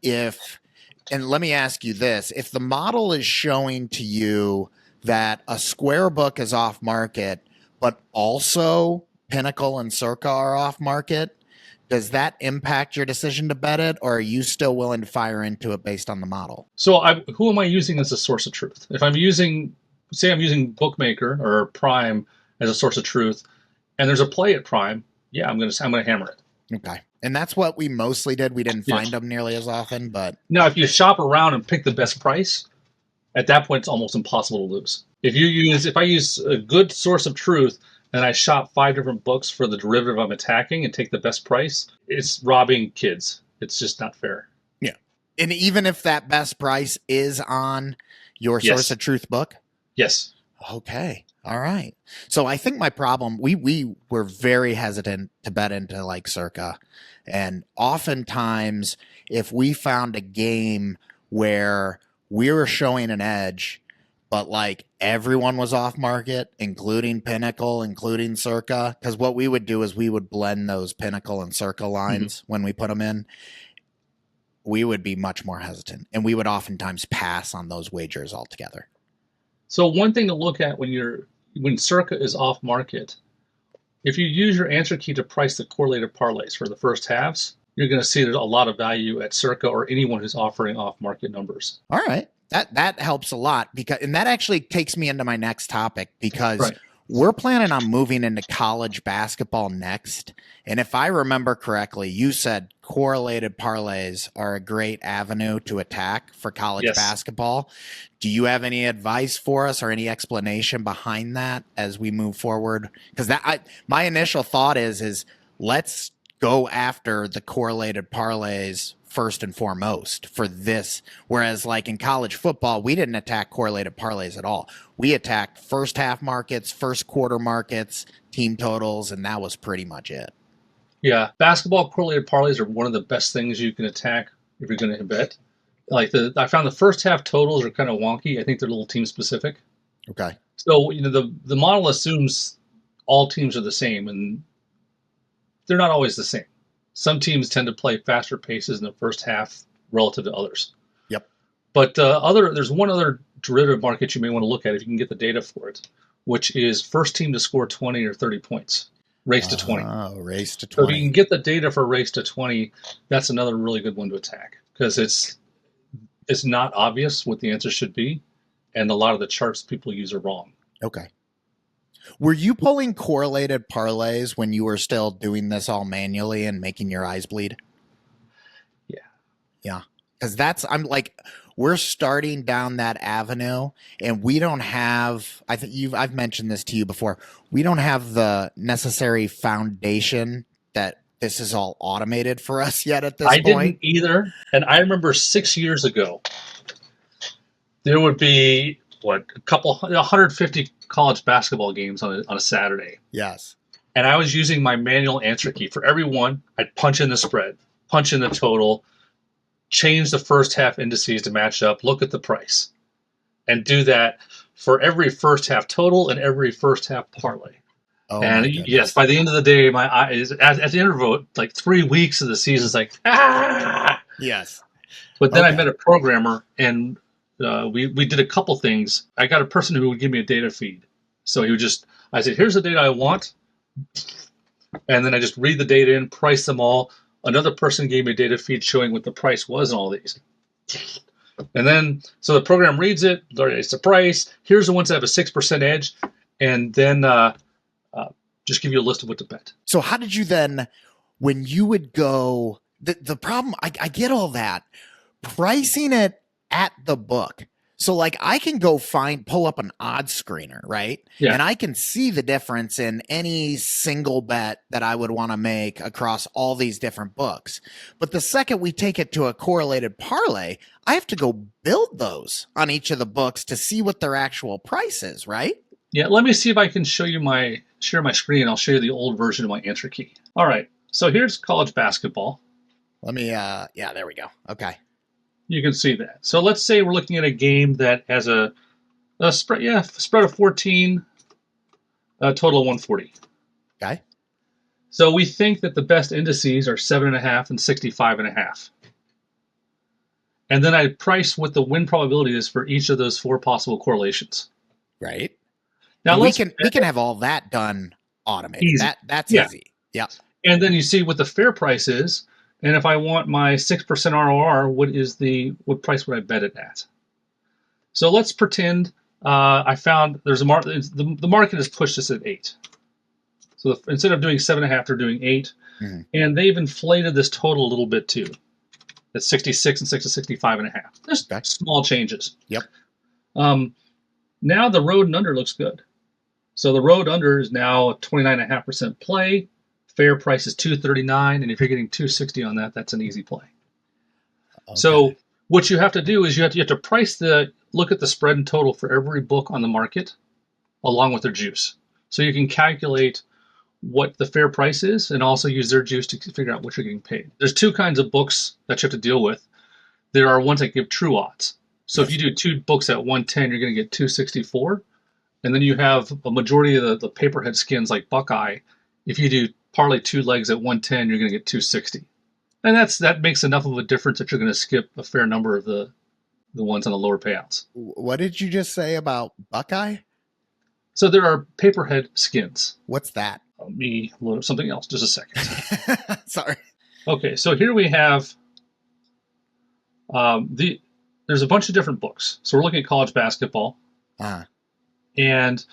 and let me ask you this, if the model is showing to you that a square book is off market, but also Pinnacle and Circa are off market, does that impact your decision to bet it, or are you still willing to fire into it based on the model? So who am I using as a source of truth? If I'm using Bookmaker or Prime as a source of truth, and there's a play at Prime, yeah, I'm gonna hammer it. Okay. And that's what we mostly did. We didn't find them nearly as often, but now if you shop around and pick the best price, at that point it's almost impossible to lose. If I use a good source of truth and I shop 5 different books for the derivative I'm attacking and take the best price, it's robbing kids. It's just not fair. Yeah. And even if that best price is on your source of truth book? Yes. Okay. All right. So I think my problem, we were very hesitant to bet into like Circa. And oftentimes, if we found a game where we were showing an edge, but like everyone was off market, including Pinnacle, including Circa, because what we would do is we would blend those Pinnacle and Circa lines when we put them in. We would be much more hesitant, and we would oftentimes pass on those wagers altogether. So one thing to look at when Circa is off market, if you use your answer key to price the correlated parlays for the first halves, you're going to see there's a lot of value at Circa or anyone who's offering off market numbers. All right. That helps a lot, and that actually takes me into my next topic, because we're planning on moving into college basketball next. And if I remember correctly, you said correlated parlays are a great avenue to attack for college basketball. Do you have any advice for us or any explanation behind that as we move forward? Because my initial thought is let's go after the correlated parlays first and foremost for this. Whereas like in college football, we didn't attack correlated parlays at all. We attacked first half markets, first quarter markets, team totals, and that was pretty much it. Yeah. Basketball correlated parlays are one of the best things you can attack if you're going to bet. Like I found the first half totals are kind of wonky. I think they're a little team specific. Okay. So, the model assumes all teams are the same, and they're not always the same. Some teams tend to play faster paces in the first half relative to others. Yep. But there's one other derivative market you may want to look at if you can get the data for it, which is first team to score 20 or 30 points. Race to 20. Oh, race to 20. So if you can get the data for race to 20, that's another really good one to attack, because it's not obvious what the answer should be, and a lot of the charts people use are wrong. Okay. Were you pulling correlated parlays when you were still doing this all manually and making your eyes bleed? Yeah. Yeah. Because we're starting down that avenue, and we don't have, I've mentioned this to you before, we don't have the necessary foundation that this is all automated for us yet at this point. I didn't either. And I remember 6 years ago, there would be, 150 college basketball games on a Saturday. Yes. And I was using my manual answer key. For every one, I'd punch in the spread, punch in the total, change the first half indices to match up, look at the price, and do that for every first half total and every first half parlay. Oh, and yes, by the end of the day, my eyes, at the interval, like 3 weeks of the season, it's like, ah! Yes. But then I met a programmer, and we did a couple things. I got a person who would give me a data feed. So I said, here's the data I want. And then I just read the data in, price them all. Another person gave me a data feed showing what the price was in all these. And then, so the program reads it, it's the price. Here's the ones that have a 6% edge. And then just give you a list of what to bet. So how did you then, when you would go, the problem, I get all that. Pricing it at the book. So like I can go pull up an odds screener, right? Yeah. And I can see the difference in any single bet that I would want to make across all these different books. But the second we take it to a correlated parlay, I have to go build those on each of the books to see what their actual price is, right? Yeah, let me see if I can share my screen. I'll show you the old version of my answer key. All right, so here's college basketball. Let me, yeah, there we go. Okay. You can see that. So let's say we're looking at a game that has a spread of 14. A total of 140. Okay. So we think that the best indices are 7.5 and 65.5. And then I price what the win probability is for each of those 4 possible correlations. Right. Now And we can have all that done automated. Easy. That's Yeah. easy. Yeah. And then you see what the fair price is. And if I want my 6% ROR, what price would I bet it at? So let's pretend I found there's the market has pushed us at 8. So instead of doing 7.5, they're doing 8. Mm-hmm. And they've inflated this total a little bit too. It's 66 and 65.5. There's small changes. Yep. Now the road and under looks good. So the road under is now 29.5% play. Fair price is 239, and if you're getting 260 on that, that's an easy play. Okay. So what you have to do is you have to look at the spread and total for every book on the market, along with their juice. So you can calculate what the fair price is, and also use their juice to figure out what you're getting paid. There's 2 kinds of books that you have to deal with. There are ones that give true odds. So if you do 2 books at 110, you're going to get 264. And then you have a majority of the paperhead skins like Buckeye. If you do parlay 2 legs at 110, you're going to get 260. And that makes enough of a difference that you're going to skip a fair number of the ones on the lower payouts. What did you just say about Buckeye? So there are paperhead skins. What's that? Let me load up something else. Just a second. Sorry. Okay, so here we have there's a bunch of different books. So we're looking at college basketball. And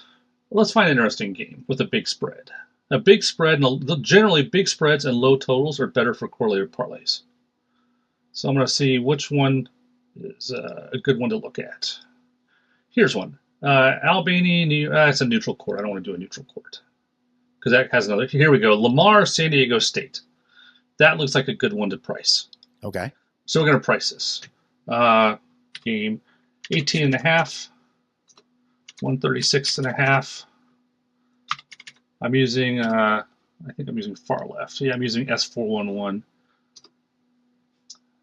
let's find an interesting game with a big spread. A big spread, and generally big spreads and low totals are better for correlated parlays. So I'm going to see which one is a good one to look at. Here's one. Albany, it's a neutral court. I don't want to do a neutral court because that has another. Here we go. Lamar, San Diego State. That looks like a good one to price. Okay. So we're going to price this. Game 18.5, 136.5. I'm using, I think I'm using far left. Yeah, I'm using S411.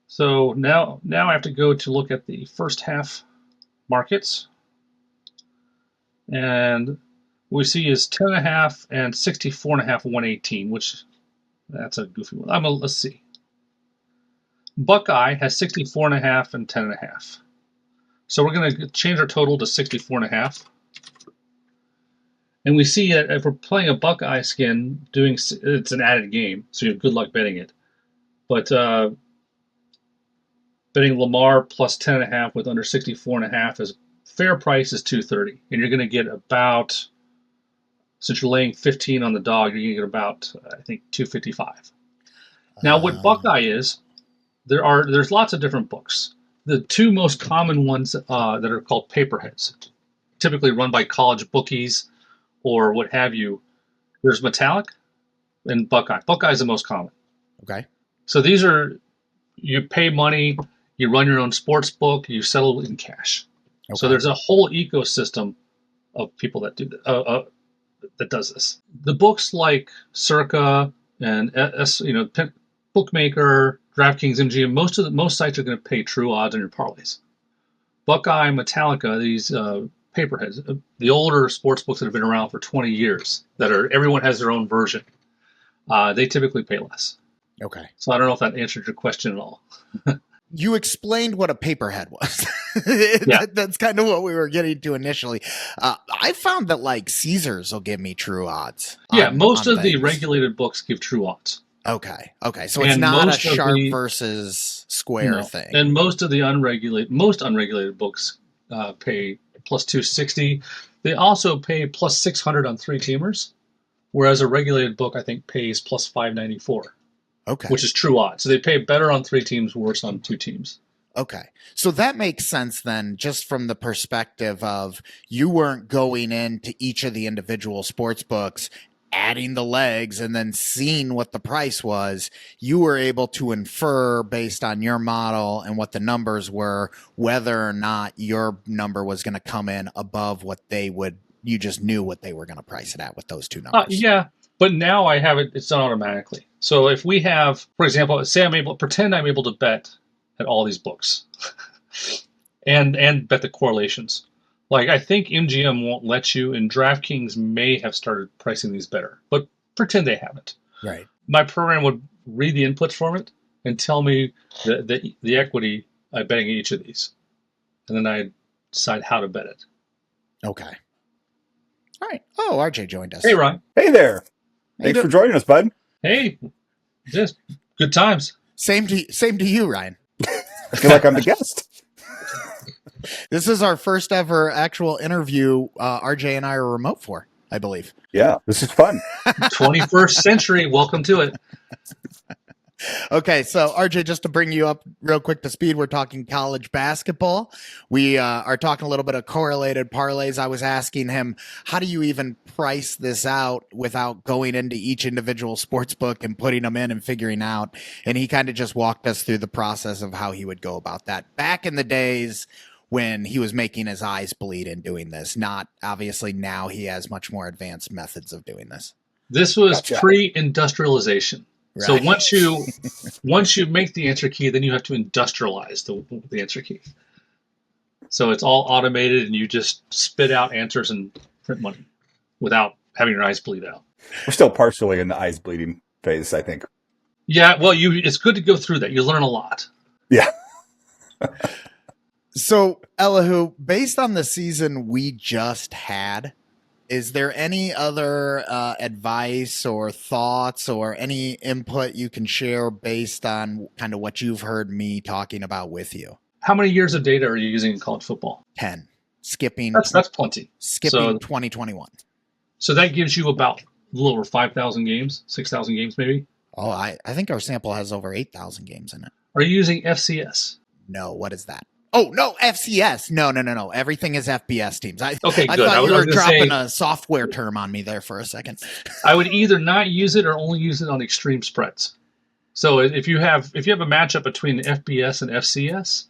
So now I have to go to look at the first half markets. And we see is 10.5 and 64.5, 118, which that's a goofy one. Let's see. Buckeye has 64.5 and 10.5. So we're going to change our total to 64.5. And we see that if we're playing a Buckeye skin, it's an added game, so you have good luck betting it. But betting Lamar plus 10.5 with under 64.5 is fair price is 230, and you're going to get about, since you're laying 15 on the dog, you're going to get about I think 255. Now what Buckeye is, there's lots of different books. The 2 most common ones that are called paperheads, typically run by college bookies or what have you. There's Metallic and Buckeye. Buckeye is the most common. Okay. So these are, you pay money, you run your own sports book, you settle in cash. Okay. So there's a whole ecosystem of people that do that does this. The books like Circa and Bookmaker, DraftKings, MGM, most sites are going to pay true odds on your parlays. Buckeye, Metallica, these paperheads, the older sports books that have been around for 20 years, everyone has their own version. They typically pay less. Okay. So I don't know if that answered your question at all. You explained what a paperhead was. Yeah. That's kind of what we were getting to initially. I found that like Caesars will give me true odds. Most of the regulated books give true odds. Okay. So it's not a sharp versus square thing. And most of the unregulated books pay plus 260. They also pay plus 600 on 3-teamers, whereas a regulated book I think pays plus 594. Okay. Which is true odds. So they pay better on 3 teams, worse on 2 teams. Okay. So that makes sense then, just from the perspective of you weren't going into each of the individual sports books, adding the legs and then seeing what the price was. You were able to infer based on your model and what the numbers were, whether or not your number was going to come in above what you just knew what they were going to price it at with those 2 numbers. Yeah. But now I have it's done automatically. So if we have, for example, say pretend I'm able to bet at all these books and bet the correlations. Like, I think MGM won't let you, and DraftKings may have started pricing these better, but pretend they haven't. Right. My program would read the inputs from it and tell me the equity I'm betting each of these. And then I decide how to bet it. Okay. All right. Oh, RJ joined us. Hey, Ryan. Hey there. Thanks for joining us, bud. Hey, just good times. Same to you, Ryan. I feel like I'm the guest. This is our first ever actual interview RJ and I are remote for, I believe. Yeah, this is fun. 21st century. Welcome to it. Okay, so RJ, just to bring you up real quick to speed, we're talking college basketball. We are talking a little bit of correlated parlays. I was asking him, how do you even price this out without going into each individual sports book and putting them in and figuring out? And he kind of just walked us through the process of how he would go about that. Back in the days when he was making his eyes bleed in doing this, not obviously now he has much more advanced methods of doing this. This was pre-industrialization. Right. So once you make the answer key, then you have to industrialize the answer key. So it's all automated, and you just spit out answers and print money without having your eyes bleed out. We're still partially in the eyes bleeding phase, I think. Yeah, well, it's good to go through that. You learn a lot. Yeah. So, Elihu, based on the season we just had, is there any other advice or thoughts or any input you can share based on kind of what you've heard me talking about with you? How many years of data are you using in college football? 10. Skipping. That's plenty. Skipping 2021. So that gives you about a little over 5,000 games, 6,000 games maybe. Oh, I think our sample has over 8,000 games in it. Are you using FCS? No, what is that? Oh, no, FCS. No. Everything is FBS teams. Okay, I good. thought you were dropping say, a software term on me there for a second. I would either not use it or only use it on extreme spreads. So if you have a matchup between FBS and FCS,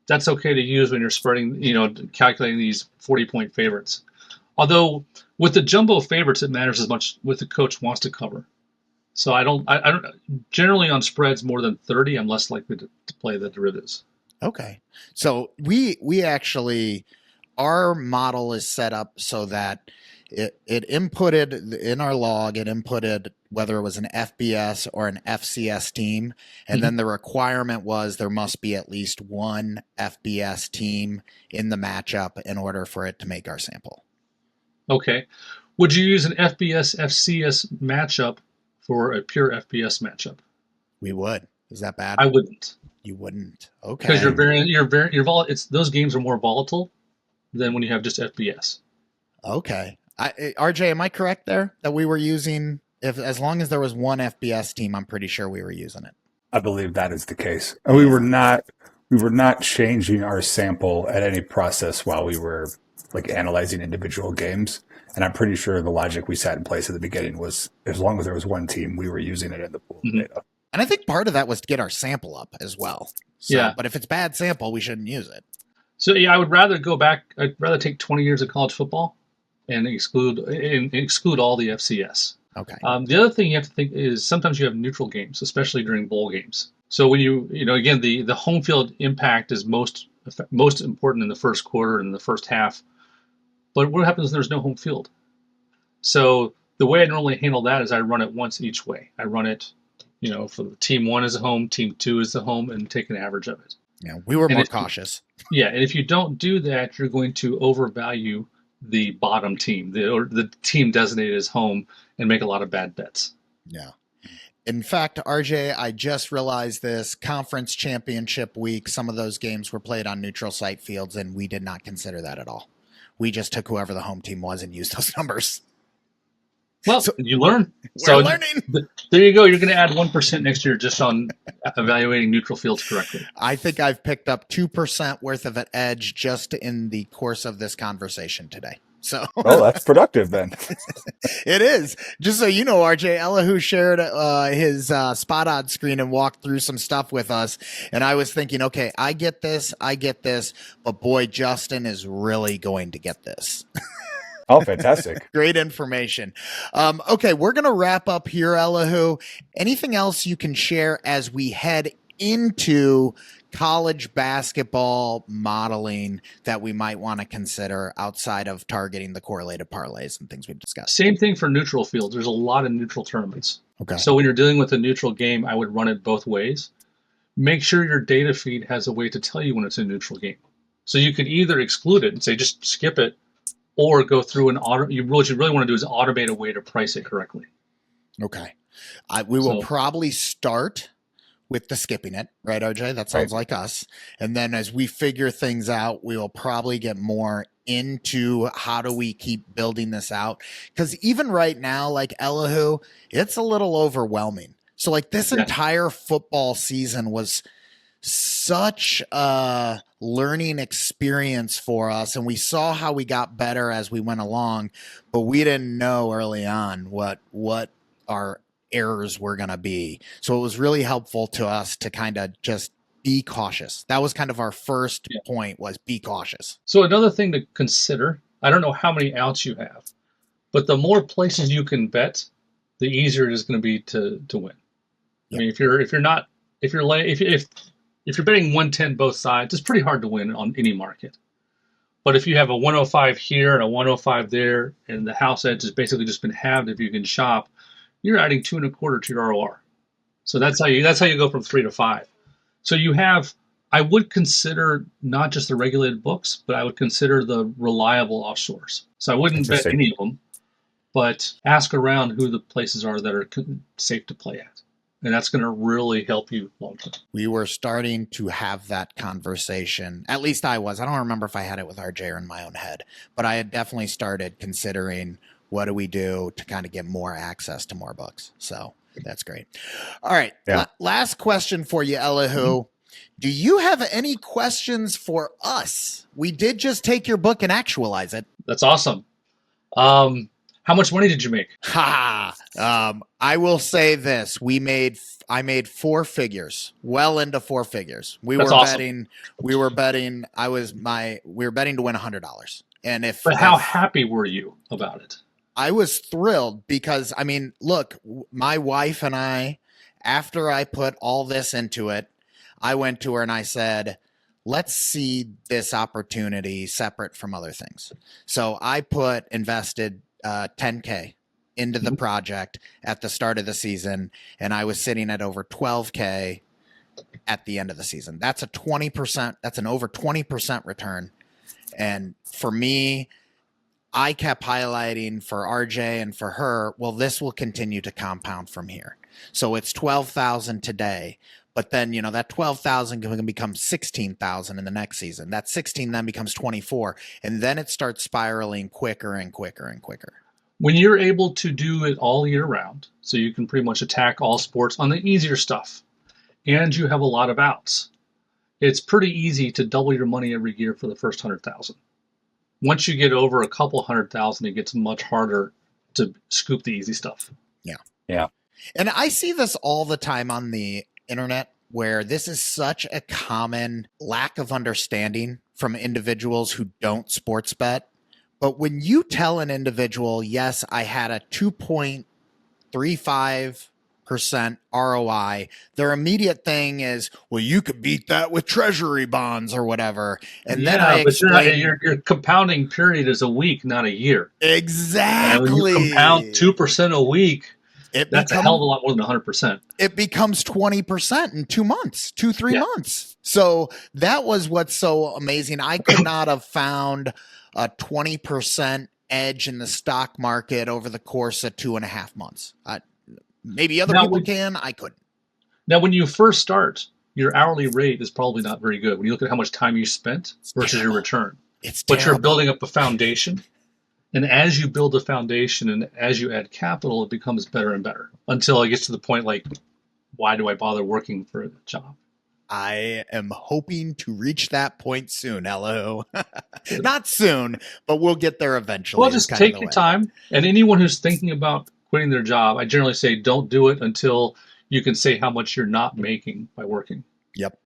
that's okay to use when you're spreading, calculating these 40-point favorites. Although with the jumbo favorites, it matters as much what the coach wants to cover. So I don't generally on spreads more than 30, I'm less likely to play the derivatives. Okay. So we actually, our model is set up so that it inputted in our log, it inputted whether it was an FBS or an FCS team. And then the requirement was there must be at least one FBS team in the matchup in order for it to make our sample. Okay. Would you use an FBS FCS matchup for a pure FBS matchup? We would. Is that bad? I wouldn't. You wouldn't. Okay. Because those games are more volatile than when you have just FBS. Okay. RJ, am I correct there that we were using, as long as there was one FBS team, I'm pretty sure we were using it. I believe that is the case. And we were not changing our sample at any process while we were analyzing individual games. And I'm pretty sure the logic we set in place at the beginning was as long as there was one team, we were using it in the pool of data. And I think part of that was to get our sample up as well. So, yeah. But if it's bad sample, we shouldn't use it. So yeah, I would rather go back. I'd rather take 20 years of college football and exclude all the FCS. Okay. The other thing you have to think is sometimes you have neutral games, especially during bowl games. So when again, the home field impact is most important in the first quarter and the first half. But what happens if there's no home field? So the way I normally handle that is I run it once each way. I run it, for team 1 is a home, team 2 is the home, and take an average of it. Yeah, we were more cautious. Yeah, and if you don't do that, you're going to overvalue the bottom team, or the team designated as home, and make a lot of bad bets. Yeah. In fact, RJ, I just realized this conference championship week, some of those games were played on neutral site fields, and we did not consider that at all. We just took whoever the home team was and used those numbers. Well, so you learn. We're learning. There you go. You're going to add 1% next year just on evaluating neutral fields correctly. I think I've picked up 2% worth of an edge just in the course of this conversation today. So, well, that's productive then. It is. Just so you know, RJ, Elihu shared his spot on screen and walked through some stuff with us. And I was thinking, okay, I get this, but boy, Justin is really going to get this. Oh, fantastic. Great information. Okay, we're going to wrap up here, Elihu. Anything else you can share as we head into college basketball modeling that we might want to consider outside of targeting the correlated parlays and things we've discussed? Same thing for neutral fields. There's a lot of neutral tournaments. Okay. So when you're dealing with a neutral game, I would run it both ways. Make sure your data feed has a way to tell you when it's a neutral game. So you could either exclude it and say just skip it, or go through an auto. What you really want to do is automate a way to price it correctly. Okay. We will probably start with the skipping it, right, RJ? That sounds like us. And then as we figure things out, we will probably get more into how do we keep building this out. Because even right now, like Elihu, it's a little overwhelming. So like this entire football season was such a learning experience for us, and we saw how we got better as we went along, but we didn't know early on what our errors were going to be. So it was really helpful to us to kind of just be cautious. That was kind of our first point, was be cautious. So another thing to consider, I don't know how many outs you have, but the more places you can bet, the easier it is going to be to win. I mean, if you're betting 110 both sides, it's pretty hard to win on any market. But if you have a 105 here and a 105 there, and the house edge has basically just been halved if you can shop, you're adding 2.25 to your ROR. So that's how you go from 3 to 5. So I would consider not just the regulated books, but I would consider the reliable offshores. So I wouldn't bet any of them, but ask around who the places are that are safe to play at. And that's going to really help you long term. We were starting to have that conversation. At least I was. I don't remember if I had it with RJ or in my own head, but I had definitely started considering what do we do to kind of get more access to more books. So that's great. All right. Yeah. Last question for you, Elihu. Do you have any questions for us? We did just take your book and actualize it. That's awesome. How much money did you make? I will say this: I made 4 figures, well into 4 figures. We were betting to win $100. And how happy were you about it? I was thrilled because, I mean, look, my wife and I, after I put all this into it, I went to her and I said, let's see this opportunity separate from other things. So I invested $10K into the project at the start of the season, and I was sitting at over $12K at the end of the season. That's an over 20% return. And for me, I kept highlighting for RJ and for her, well, this will continue to compound from here. So it's 12,000 today, but then, that 12,000 can become 16,000 in the next season. That 16 then becomes 24, and then it starts spiraling quicker and quicker and quicker. When you're able to do it all year round, so you can pretty much attack all sports on the easier stuff, and you have a lot of outs, it's pretty easy to double your money every year for the first 100,000. Once you get over a couple 100,000, it gets much harder to scoop the easy stuff. Yeah. And I see this all the time on the internet, where this is such a common lack of understanding from individuals who don't sports bet. But when you tell an individual, yes, I had a 2.35% ROI, their immediate thing is, well, you could beat that with treasury bonds or whatever. And then I explain, your compounding period is a week, not a year. Exactly. And when you compound 2% a week, that's a hell of a lot more than 100%. It becomes 20% in 2 months, 3 months. So that was what's so amazing. I could not have found a 20% edge in the stock market over the course of 2.5 months. Maybe other people can. I couldn't. Now, when you first start, your hourly rate is probably not very good. When you look at how much time you spent versus your return. But you're building up a foundation. And as you build a foundation and as you add capital, it becomes better and better until it gets to the point like, why do I bother working for a job? I am hoping to reach that point soon, Elihu. Not soon, but we'll get there eventually. Well, just take your time. And anyone who's thinking about quitting their job, I generally say don't do it until you can say how much you're not making by working. Yep.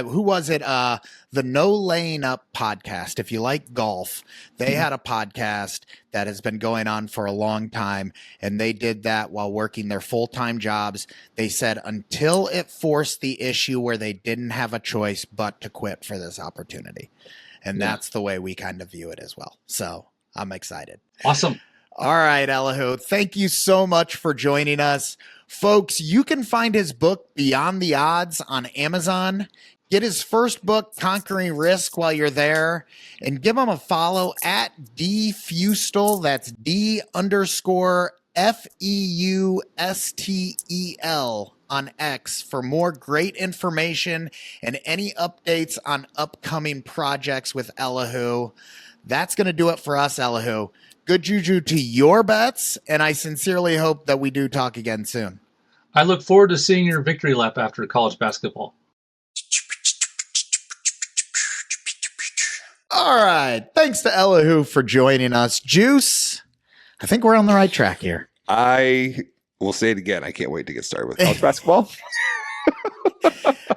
Who was it? The No Laying Up podcast. If you like golf, they had a podcast that has been going on for a long time, and they did that while working their full-time jobs. They said until it forced the issue where they didn't have a choice but to quit for this opportunity. And that's the way we kind of view it as well. So I'm excited. Awesome. All right, Elihu, thank you so much for joining us. Folks, you can find his book, Beyond the Odds, on Amazon. Get his first book, Conquering Risk, while you're there, and give him a follow at Feustel. That's D_FEUSTEL on X for more great information and any updates on upcoming projects with Elihu. That's going to do it for us, Elihu. Good juju to your bets, and I sincerely hope that we do talk again soon. I look forward to seeing your victory lap after college basketball. All right. Thanks to Elihu for joining us. Juice, I think we're on the right track here. I will say it again. I can't wait to get started with college basketball.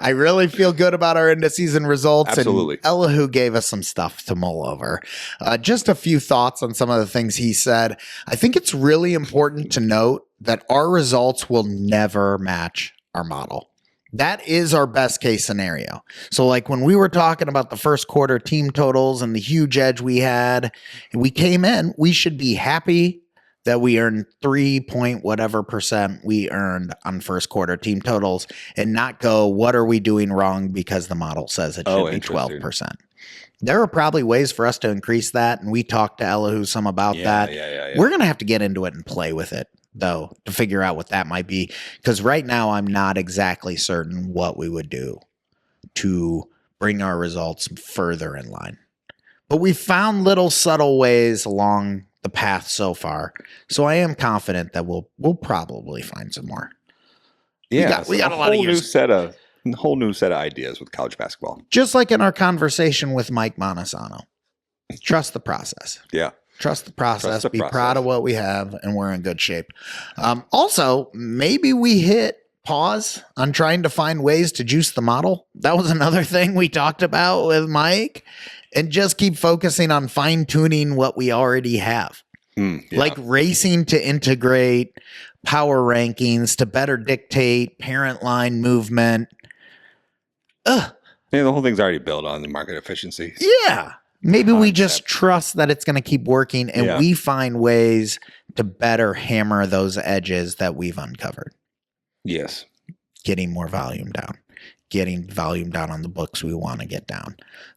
I really feel good about our end of season results. Absolutely. And Elihu gave us some stuff to mull over. Just a few thoughts on some of the things he said. I think it's really important to note that our results will never match our model. That is our best case scenario. So like when we were talking about the first quarter team totals and the huge edge we had, we came in, we should be happy that we earned 3% we earned on first quarter team totals and not go, what are we doing wrong because the model says it should be 12%. There are probably ways for us to increase that. And we talked to Elihu some about that. We're going to have to get into it and play with it, though, to figure out what that might be. Because right now, I'm not exactly certain what we would do to bring our results further in line. But we found little subtle ways along the path so far. So I am confident that we'll probably find some more. Yeah, we got a lot of years. Whole new set of ideas with college basketball. Just like in our conversation with Mike Montesano. Trust the process. Yeah. Trust the process. Be proud of what we have, and we're in good shape. Also, maybe we hit pause on trying to find ways to juice the model. That was another thing we talked about with Mike. And just keep focusing on fine-tuning what we already have. Like racing to integrate power rankings to better dictate parent line movement. Yeah, the whole thing's already built on the market efficiency. Yeah. Maybe we just trust that it's going to keep working and we find ways to better hammer those edges that we've uncovered. Yes. Getting more volume down. Getting volume down on the books we want to get down.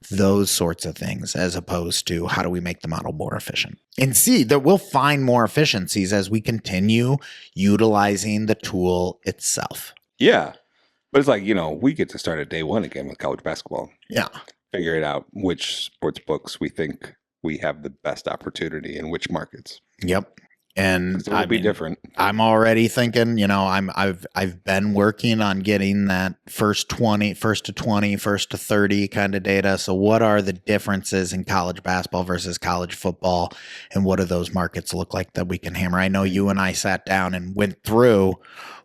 Those sorts of things, as opposed to how do we make the model more efficient. And see that we'll find more efficiencies as we continue utilizing the tool itself. Yeah. But it's like, we get to start at day one again with college basketball. Yeah. Figure it out which sports books we think we have the best opportunity in which markets. Yep. And it will be different. I'm already thinking, I've been working on getting that first to 20, first to 30 kind of data. So what are the differences in college basketball versus college football? And what do those markets look like that we can hammer? I know you and I sat down and went through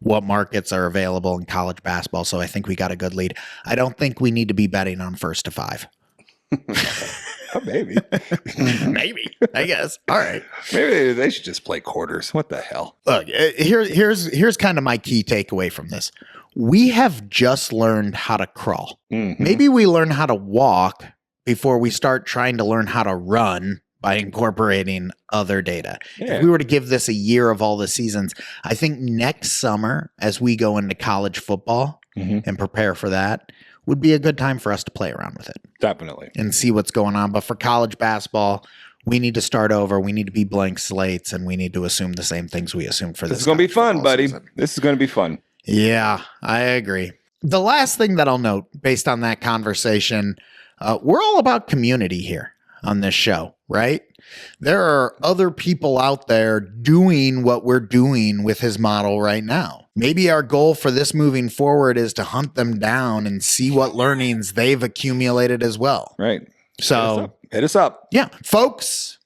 what markets are available in college basketball. So I think we got a good lead. I don't think we need to be betting on 1st to 5. Maybe. Maybe, I guess. All right. Maybe they should just play quarters. What the hell? Look, here's kind of my key takeaway from this. We have just learned how to crawl. Mm-hmm. Maybe we learn how to walk before we start trying to learn how to run by incorporating other data. Yeah. If we were to give this a year of all the seasons, I think next summer, as we go into college football and prepare for that, would be a good time for us to play around with it. Definitely. And see what's going on. But for college basketball, we need to start over. We need to be blank slates, and we need to assume the same things we assumed for this. This is going to be fun, buddy. Season. This is going to be fun. Yeah, I agree. The last thing that I'll note based on that conversation, we're all about community here on this show, right? There are other people out there doing what we're doing with his model right now. Maybe our goal for this moving forward is to hunt them down and see what learnings they've accumulated as well. Right. So hit us up. Yeah. Folks,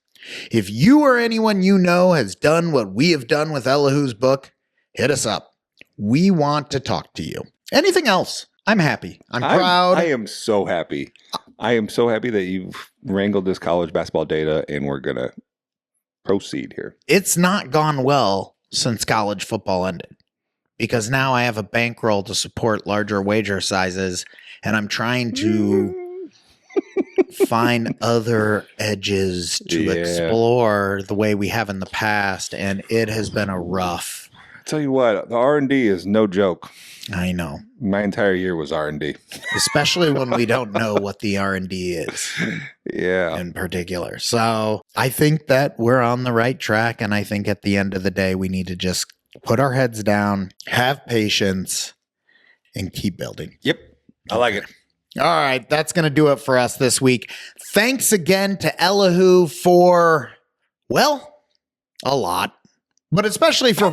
if you or anyone you know has done what we have done with Elihu's book, hit us up. We want to talk to you. Anything else? I'm happy. I'm proud. I am so happy. I am so happy that you've wrangled this college basketball data and we're going to proceed here. It's not gone well since college football ended because now I have a bankroll to support larger wager sizes and I'm trying to find other edges to explore the way we have in the past, and it has been a rough. I tell you what, the R&D is no joke. I know. My entire year was R&D. Especially when we don't know what the R&D is. Yeah. In particular. So I think that we're on the right track, and I think at the end of the day, we need to just put our heads down, have patience, and keep building. Yep. I like it. All right, that's going to do it for us this week. Thanks again to Elihu for, well, a lot, but especially for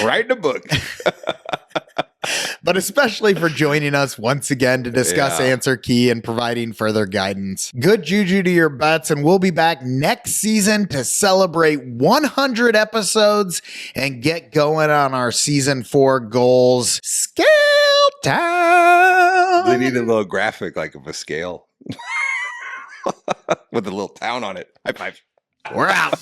writing a book. But especially for joining us once again to discuss Answer Key and providing further guidance. Good juju to your bets, and we'll be back next season to celebrate 100 episodes and get going on our season 4 goals. Scale town. They need a little graphic like of a scale with a little town on it. High five. We're out.